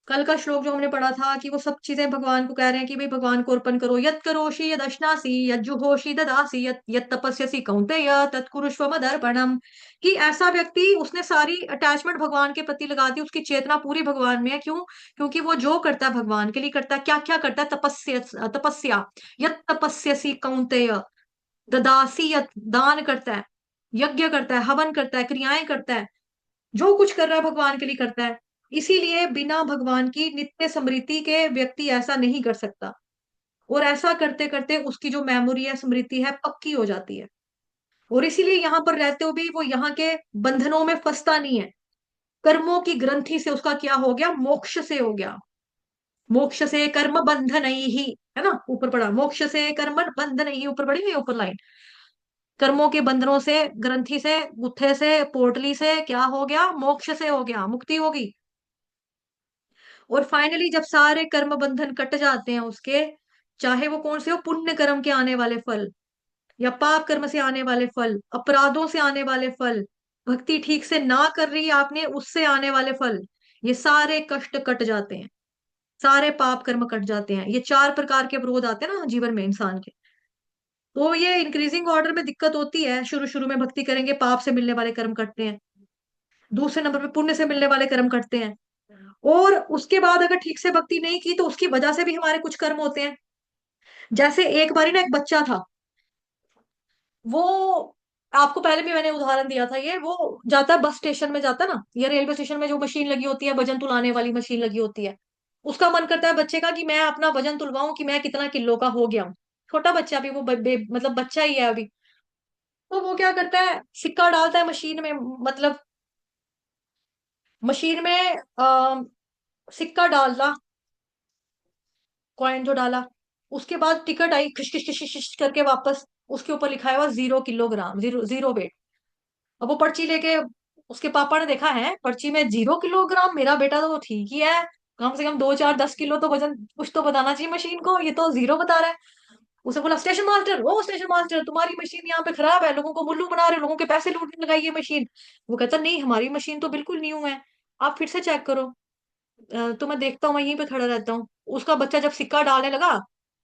कल का श्लोक जो हमने पढ़ा था कि वो सब चीजें भगवान को कह रहे हैं कि भाई भगवान को अर्पण करो। यत् करोषि यद् अश्नासि यज्जुहोषि ददासि यत् यत् तपस्यसि कौन्तेय तत्कुरुष्व मदर्पणम्। कि ऐसा व्यक्ति, उसने सारी अटैचमेंट भगवान के प्रति लगा दी, उसकी चेतना पूरी भगवान में है। क्यों? क्योंकि वो जो करता है भगवान के लिए करता है। क्या क्या करता है? तपस्या, तपस्या, यत् तपस्यसि कौन्तेय, ददासी यत्, दान करता है, यज्ञ करता है, हवन करता है, क्रियाएं करता है, जो कुछ कर रहा है भगवान के लिए करता है। इसीलिए बिना भगवान की नित्य स्मृति के व्यक्ति ऐसा नहीं कर सकता। और ऐसा करते करते उसकी जो मेमोरी है, स्मृति है, पक्की हो जाती है। और इसीलिए यहाँ पर रहते हुए भी वो यहाँ के बंधनों में फंसता नहीं है। कर्मों की ग्रंथि से उसका क्या हो गया, मोक्ष से हो गया। मोक्ष से कर्म बंधन ही, है ना, ऊपर पड़ा, मोक्ष से कर्म बंधन ही, ऊपर पड़ी हुई ऊपर लाइन। कर्मों के बंधनों से, ग्रंथि से, गुत्थे से, पोटली से क्या हो गया, मोक्ष से हो गया, मुक्ति होगी। और फाइनली जब सारे कर्म बंधन कट जाते हैं उसके, चाहे वो कौन से हो, पुण्य कर्म के आने वाले फल, या पाप कर्म से आने वाले फल, अपराधों से आने वाले फल, भक्ति ठीक से ना कर रही आपने उससे आने वाले फल, ये सारे कष्ट कट जाते हैं। सारे पाप कर्म कट जाते हैं। ये 4 प्रकार के अवरोध आते हैं ना जीवन में इंसान के। तो ये इंक्रीजिंग ऑर्डर में दिक्कत होती है। शुरू शुरू में भक्ति करेंगे, पाप से मिलने वाले कर्म कटते हैं। दूसरे नंबर पे पुण्य से मिलने वाले कर्म कटते हैं। और उसके बाद अगर ठीक से भक्ति नहीं की तो उसकी वजह से भी हमारे कुछ कर्म होते हैं। जैसे एक बारी ना एक बच्चा था, वो, आपको पहले भी मैंने उदाहरण दिया था, ये वो जाता है बस स्टेशन में, जाता है ना, या रेलवे स्टेशन में जो मशीन लगी होती है, वजन तुलाने वाली मशीन लगी होती है। उसका मन करता है बच्चे का कि मैं अपना वजन तुलवाऊं कि मैं कितना किलो का हो गया हूँ। छोटा बच्चा भी, वो मतलब बच्चा ही है अभी। तो वो क्या करता है, सिक्का डालता है मशीन में, मतलब मशीन में सिक्का डाला, कॉइन जो डाला, उसके बाद टिकट आई, खिश खिश खिश खिश खिश करके वापस, उसके ऊपर लिखा हुआ 0 किलोग्राम, जीरो जीरो वेट। अब वो पर्ची लेके, उसके पापा ने देखा है पर्ची में 0 किलोग्राम, मेरा बेटा तो ठीक ही है, कम से कम 2 4 10 किलो तो वजन कुछ तो बताना चाहिए मशीन को, ये तो 0 बता रहा है। उसे बोला, स्टेशन मास्टर, ओ स्टेशन मास्टर, तुम्हारी मशीन यहाँ पे खराब है, लोगों को मुल्लू बना रहे हो, लोगों के पैसे लूटने लगाई ये मशीन। वो कहता, नहीं हमारी मशीन तो बिल्कुल न्यू है, आप फिर से चेक करो। तो मैं देखता हूँ, मैं यहीं पे खड़ा रहता हूँ। उसका बच्चा जब सिक्का डालने लगा,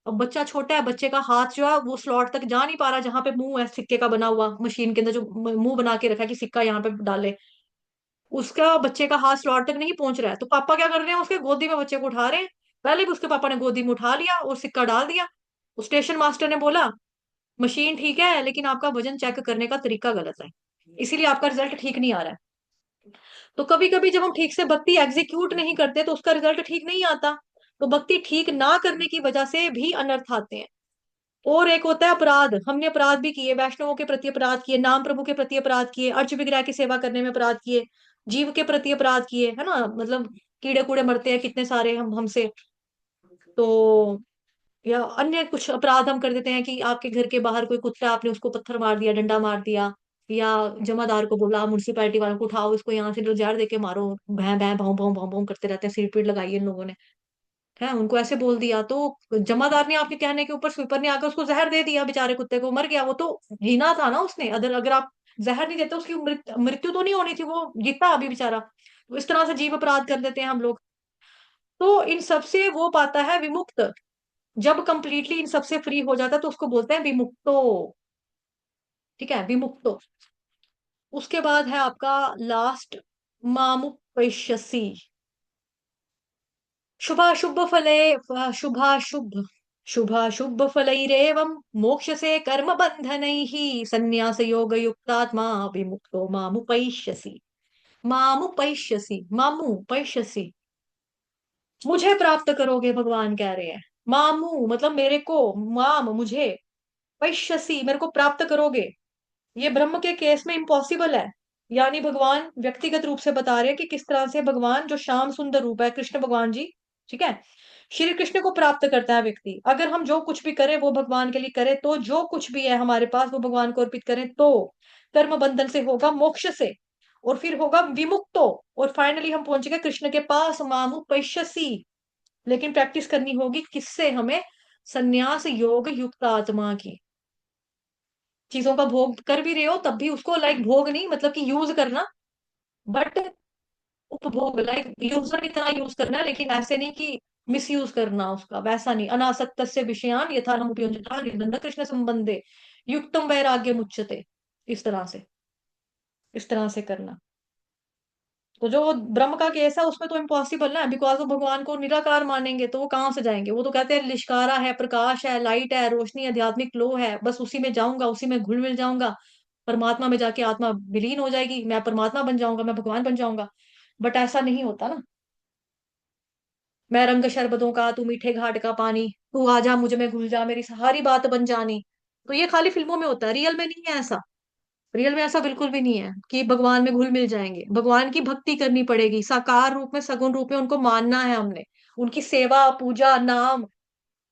अब बच्चा छोटा है, बच्चे का हाथ जो है वो स्लॉट तक जा नहीं पा रहा, जहां पे मुंह है सिक्के का बना हुआ, मशीन के अंदर जो मुंह बना के रखा है कि सिक्का यहाँ पे डाले, उसका बच्चे का हाथ स्लॉट तक नहीं पहुंच रहा है। तो पापा क्या कर रहे हैं, उसके गोदी में बच्चे को उठा रहे हैं। पहले भी उसके पापा ने गोदी में उठा लिया और सिक्का डाल दिया। उस स्टेशन मास्टर ने बोला, मशीन ठीक है लेकिन आपका वजन चेक करने का तरीका गलत है, इसीलिए आपका रिजल्ट ठीक नहीं आ रहा है। तो कभी कभी जब हम ठीक से भक्ति एग्जीक्यूट नहीं करते तो उसका रिजल्ट ठीक नहीं आता। तो भक्ति ठीक ना करने की वजह से भी अनर्थ आते हैं। और एक होता है अपराध, हमने अपराध भी किए, वैष्णवों के प्रति अपराध किए, नाम प्रभु के प्रति अपराध किए, अर्च विग्रह की सेवा करने में अपराध किए, जीव के प्रति अपराध किए, है ना, मतलब कीड़े कूड़े मरते हैं कितने सारे हम हमसे। तो या अन्य कुछ अपराध हम कर देते हैं कि आपके घर के बाहर कोई कुत्ता, आपने उसको पत्थर मार दिया, डंडा मार दिया, या जमादार को बोला, म्युनिसिपैलिटी वालों को, उठाओ इसको यहाँ से, लो जहर दे के मारो, भैं भैं भाव भाव भाव भाव करते रहते हैं, सिर पीट लगाई इन लोगों ने, है उनको ऐसे बोल दिया। तो जमादार ने आपके कहने के ऊपर, स्वीपर ने आकर उसको जहर दे दिया, बेचारे कुत्ते को, मर गया वो तो, जीना था ना उसने, अगर अगर आप जहर नहीं देते उसकी मृत्यु तो नहीं होनी थी, वो जीता अभी बेचारा। तो इस तरह से जीव अपराध कर देते हैं हम लोग। तो इन सबसे वो पाता है विमुक्त, जब कंप्लीटली इन सबसे फ्री हो जाता है तो उसको बोलते हैं विमुक्तो। ठीक है, विमुक्तो। उसके बाद है आपका लास्ट, मामुपैश्यसि। शुभाशुभ फले, शुभाशुभ शुभाशुभ फलैरेवं मोक्षसे कर्म बंधनैः संन्यास योग युक्तात्मा विमुक्तो मामुपैश्यसि। मामुपैश्यसि, मामुपैश्यसि, मुझे प्राप्त करोगे, भगवान कह रहे हैं। मामू मतलब मेरे को, माम मुझे, पैश्यसि मेरे को प्राप्त करोगे। ये ब्रह्म के केस में इम्पॉसिबल है। यानी भगवान व्यक्तिगत रूप से बता रहे हैं कि किस तरह से भगवान जो श्याम सुंदर रूप है, कृष्ण भगवान जी, ठीक है, श्री कृष्ण को प्राप्त करता है व्यक्ति। अगर हम जो कुछ भी करें वो भगवान के लिए करें, तो जो कुछ भी है हमारे पास वो भगवान को अर्पित करें, तो कर्म बंधन से होगा, मोक्ष से, और फिर होगा विमुक्तो, और फाइनली हम पहुंचेंगे कृष्ण के पास, मामु पैश्यसी। लेकिन प्रैक्टिस करनी होगी किससे, हमें, संन्यास योग युक्त आत्मा की। चीजों का भोग कर भी रहे हो तब भी उसको, लाइक भोग नहीं मतलब कि यूज करना, बट उपभोग, लाइक यूजर की तरह यूज करना है, लेकिन ऐसे नहीं कि मिस यूज करना उसका, वैसा नहीं। अनासक्त विषयान यथा हम उपयुज्यता निर्बंध कृष्ण संबंधे युक्तम वैराग्य मुच्यते, इस तरह से, इस तरह से करना। तो जो ब्रह्म का केस है उसमें तो इम्पॉसिबल ना, बिकॉज वो भगवान को निराकार मानेंगे तो वो कहाँ से जाएंगे। वो तो कहते हैं लिश्कारा है, प्रकाश है, लाइट है, रोशनी, आध्यात्मिक लो है, बस उसी में जाऊंगा, उसी में घुल मिल जाऊंगा, परमात्मा में जाके आत्मा विलीन हो जाएगी, मैं परमात्मा बन जाऊंगा, मैं भगवान बन जाऊंगा। बट ऐसा नहीं होता ना। मैं रंग शरबतों का, तू मीठे घाट का पानी, तू आजा मुझ में घुल जा, मेरी सारी बात बन जानी। तो ये खाली फिल्मों में होता है, रियल में नहीं है ऐसा। रियल में ऐसा बिल्कुल भी नहीं है कि भगवान में घुल मिल जाएंगे। भगवान की भक्ति करनी पड़ेगी, साकार रूप में, सगुण रूप में उनको मानना है हमने, उनकी सेवा पूजा, नाम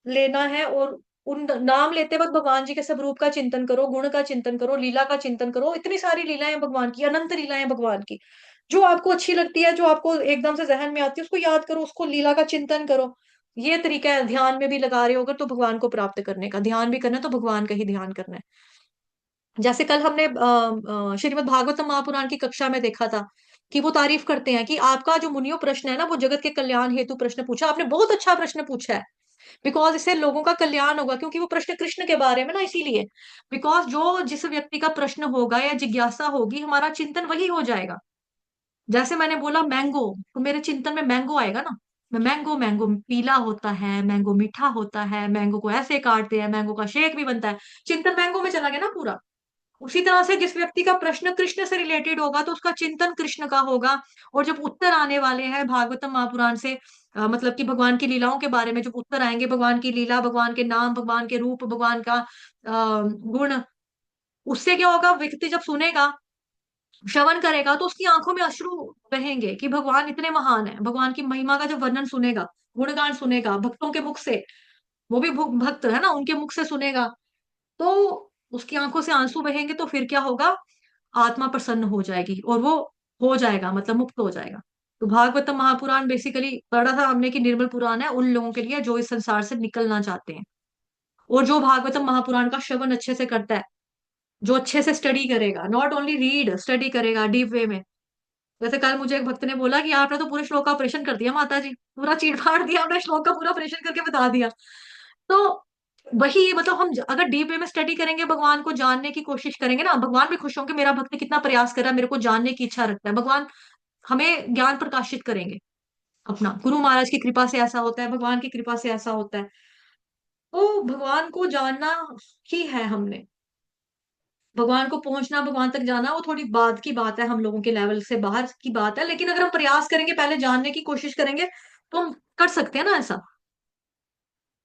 लेना है। और उन नाम लेते वक्त भगवान जी के सब रूप का चिंतन करो, गुण का चिंतन करो, लीला का चिंतन करो। इतनी सारी लीलाएं भगवान की, अनंत लीलाएं भगवान की, जो आपको अच्छी लगती है, जो आपको एकदम से जहन में आती है, उसको याद करो, उसको लीला का चिंतन करो। ये तरीका है। ध्यान में भी लगा रहे हो अगर तो भगवान को प्राप्त करने का, ध्यान भी करना है तो भगवान का ही ध्यान करना है। जैसे कल हमने श्रीमद् भागवतम महापुराण की कक्षा में देखा था कि वो तारीफ करते हैं कि आपका जो मुनियो प्रश्न है ना, वो जगत के कल्याण हेतु प्रश्न पूछा आपने, बहुत अच्छा प्रश्न पूछा है, बिकॉज इससे लोगों का कल्याण होगा, क्योंकि वो प्रश्न कृष्ण के बारे में ना, इसीलिए। बिकॉज जो जिस व्यक्ति का प्रश्न होगा या जिज्ञासा होगी, हमारा चिंतन वही हो जाएगा। जैसे मैंने बोला मैंगो, तो मेरे चिंतन में मैंगो आएगा ना। मैं मैंगो, मैंगो पीला होता है, मैंगो मीठा होता है, मैंगो को ऐसे काटते हैं, मैंगो का शेक भी बनता है, चिंतन मैंगो में चला गया ना पूरा। उसी तरह से जिस व्यक्ति का प्रश्न कृष्ण से रिलेटेड होगा, तो उसका चिंतन कृष्ण का होगा। और जब उत्तर आने वाले हैं भागवतम महापुराण से, मतलब कि भगवान की लीलाओं के बारे में जब उत्तर आएंगे, भगवान की लीला, भगवान के नाम, भगवान के रूप, भगवान का गुण, उससे क्या होगा, व्यक्ति जब सुनेगा, श्रवण करेगा, तो उसकी आंखों में अश्रु बहेंगे कि भगवान इतने महान है। भगवान की महिमा का जब वर्णन सुनेगा, गुणगान सुनेगा भक्तों के मुख से, वो भी भक्त है ना, उनके मुख से सुनेगा, तो उसकी आंखों से आंसू बहेंगे, तो फिर क्या होगा, आत्मा प्रसन्न हो जाएगी और वो हो जाएगा, मतलब मुक्त हो जाएगा। तो भागवतम महापुराण बेसिकली पढ़ा था हमने कि निर्मल पुराण है उन लोगों के लिए जो इस संसार से निकलना चाहते हैं। और जो भागवतम महापुराण का श्रवण अच्छे से करता है, जो अच्छे से स्टडी करेगा, नॉट ओनली रीड, स्टडी करेगा डीप वे में। जैसे कल मुझे एक भक्त ने बोला कि आपने तो पूरे श्लोक का ऑपरेशन कर दिया माता जी, पूरा चीट फाड़ दिया आपने, श्लोक का पूरा ऑपरेशन करके बता दिया। तो वही, मतलब हम अगर डीप वे में स्टडी करेंगे, भगवान को जानने की कोशिश करेंगे ना, भगवान भी खुश होंगे, मेरा भक्त कितना प्रयास कर रहा है, मेरे को जानने की इच्छा रखता है। भगवान हमें ज्ञान प्रकाशित करेंगे अपना, गुरु महाराज की कृपा से ऐसा होता है, भगवान की कृपा से ऐसा होता है। तो भगवान को जानना ही है हमने, भगवान को पहुंचना, भगवान तक जाना, वो थोड़ी बाद की बात है, हम लोगों के लेवल से बाहर की बात है। लेकिन अगर हम प्रयास करेंगे, पहले जानने की कोशिश करेंगे, तो हम कर सकते हैं ना ऐसा।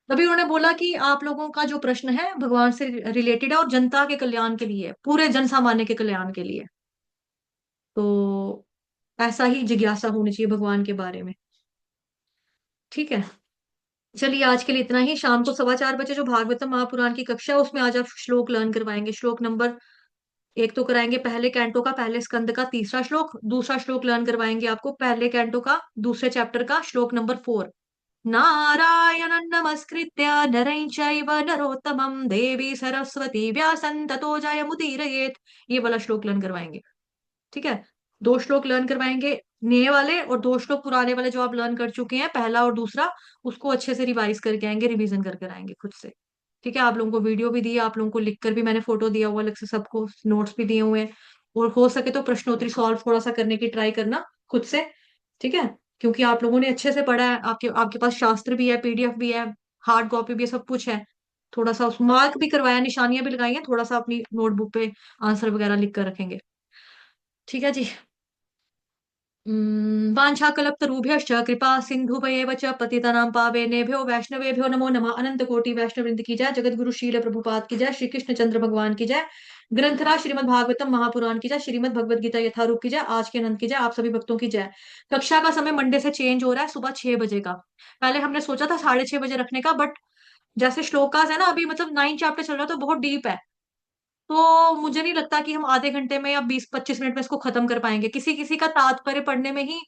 तभी उन्होंने बोला कि आप लोगों का जो प्रश्न है भगवान से रिलेटेड है और जनता के कल्याण के लिए, पूरे जन सामान्य के कल्याण के लिए। तो ऐसा ही जिज्ञासा होनी चाहिए भगवान के बारे में। ठीक है, चलिए आज के लिए इतना ही। शाम को 4:15 बजे जो भागवतम महापुराण की कक्षा है, उसमें आज आप श्लोक लर्न करवाएंगे। श्लोक नंबर 1 तो कराएंगे पहले कैंटो का, पहले स्कंद का 3रा श्लोक। दूसरा श्लोक लर्न करवाएंगे आपको पहले कैंटो का दूसरे चैप्टर का श्लोक नंबर 4। नारायणं नमस्कृत्य नरं चैव नरोत्तमं देवी सरस्वती व्यासं ततो जयमुदीरयेत्, ये वाला श्लोक लर्न करवाएंगे। ठीक है, 2 श्लोक लर्न करवाएंगे नए वाले, और 2 श्लोक पुराने वाले जो आप लर्न कर चुके हैं, पहला और दूसरा, उसको अच्छे से रिवाइज करके आएंगे, रिवीजन करके आएंगे खुद से। ठीक है, आप लोगों को वीडियो भी दी है, आप लोगों को लिखकर भी मैंने फोटो दिया हुआ अलग से, सबको नोट्स भी दिए हुए हैं। और हो सके तो प्रश्नोत्तरी सॉल्व थोड़ा सा करने की ट्राई करना खुद से। ठीक है, क्योंकि आप लोगों ने अच्छे से पढ़ा है, आपके आपके पास शास्त्र भी है, पीडीएफ भी है, हार्ड कॉपी भी है, सब कुछ है। थोड़ा सा उस मार्क भी करवाया, निशानियां भी लगाई हैं, थोड़ा सा अपनी नोटबुक पे आंसर वगैरह लिख कर रखेंगे। ठीक है जी। वाञ्छाकल्पतरुभ्यश्च कृपा सिन्धुभयेव च पतितानां पावनेभ्यो वैष्णवेभ्यो नमो नमः। अनंत कोटि वैष्णव वृंद की जय, जगत गुरु शील प्रभुपाद की जय, श्री कृष्ण चंद्र भगवान की जय, ग्रंथराज श्रीमद् भागवतम महापुराण की जय, श्रीमद् भगवद गीता यथारूप की जय, आज के अनंत की जय, आप सभी भक्तों की जय। कक्षा का समय मंडे से चेंज हो रहा है, सुबह 6 बजे का। पहले हमने सोचा था 6:30 बजे रखने का, बट जैसे श्लोकास है ना अभी, मतलब 9 चैप्टर चल रहा है, तो बहुत डीप है। तो मुझे नहीं लगता कि हम आधे घंटे में या 20-25 मिनट में इसको खत्म कर पाएंगे। किसी किसी का तात्पर्य पढ़ने में ही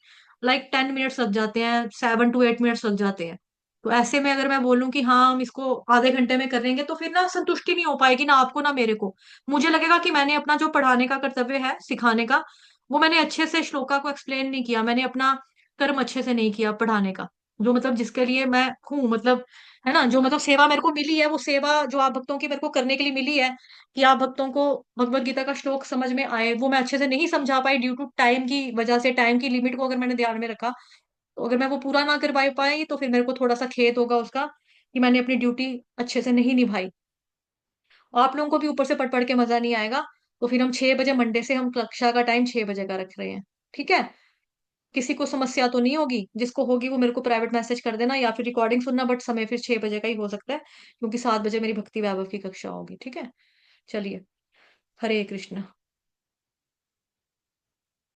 10 मिनट्स लग जाते हैं, 7 to 8 मिनट्स लग जाते हैं। तो ऐसे में अगर मैं बोलूं कि हाँ हम इसको आधे घंटे में कर लेंगे, तो फिर ना संतुष्टि नहीं हो पाएगी, ना आपको ना मेरे को। मुझे लगेगा कि मैंने अपना जो पढ़ाने का कर्तव्य है, सिखाने का, वो मैंने अच्छे से श्लोका को एक्सप्लेन नहीं किया, मैंने अपना कर्म अच्छे से नहीं किया पढ़ाने का, जो मतलब जिसके लिए मैं हूँ, मतलब है ना, जो मतलब सेवा मेरे को मिली है, वो सेवा जो आप भक्तों की मेरे को करने के लिए मिली है, कि आप भक्तों को भगवत गीता का श्लोक समझ में आए, वो मैं अच्छे से नहीं समझा पाई ड्यू टू टाइम की वजह से। टाइम की लिमिट को अगर मैंने ध्यान में रखा, तो अगर मैं वो पूरा ना कर पाई, तो फिर मेरे को थोड़ा सा खेद होगा उसका, कि मैंने अपनी ड्यूटी अच्छे से नहीं निभाई। आप लोगों को भी ऊपर से पढ़ पढ़ के मजा नहीं आएगा। तो फिर हम 6 बजे, मंडे से हम कक्षा का टाइम 6 बजे का रख रहे हैं। ठीक है, किसी को समस्या तो नहीं होगी? जिसको होगी वो मेरे को प्राइवेट मैसेज कर देना, या फिर रिकॉर्डिंग सुनना, बट समय फिर 6 बजे का ही हो सकता है, क्योंकि 7 बजे मेरी भक्ति वैभव की कक्षा होगी। ठीक है, चलिए, हरे कृष्ण।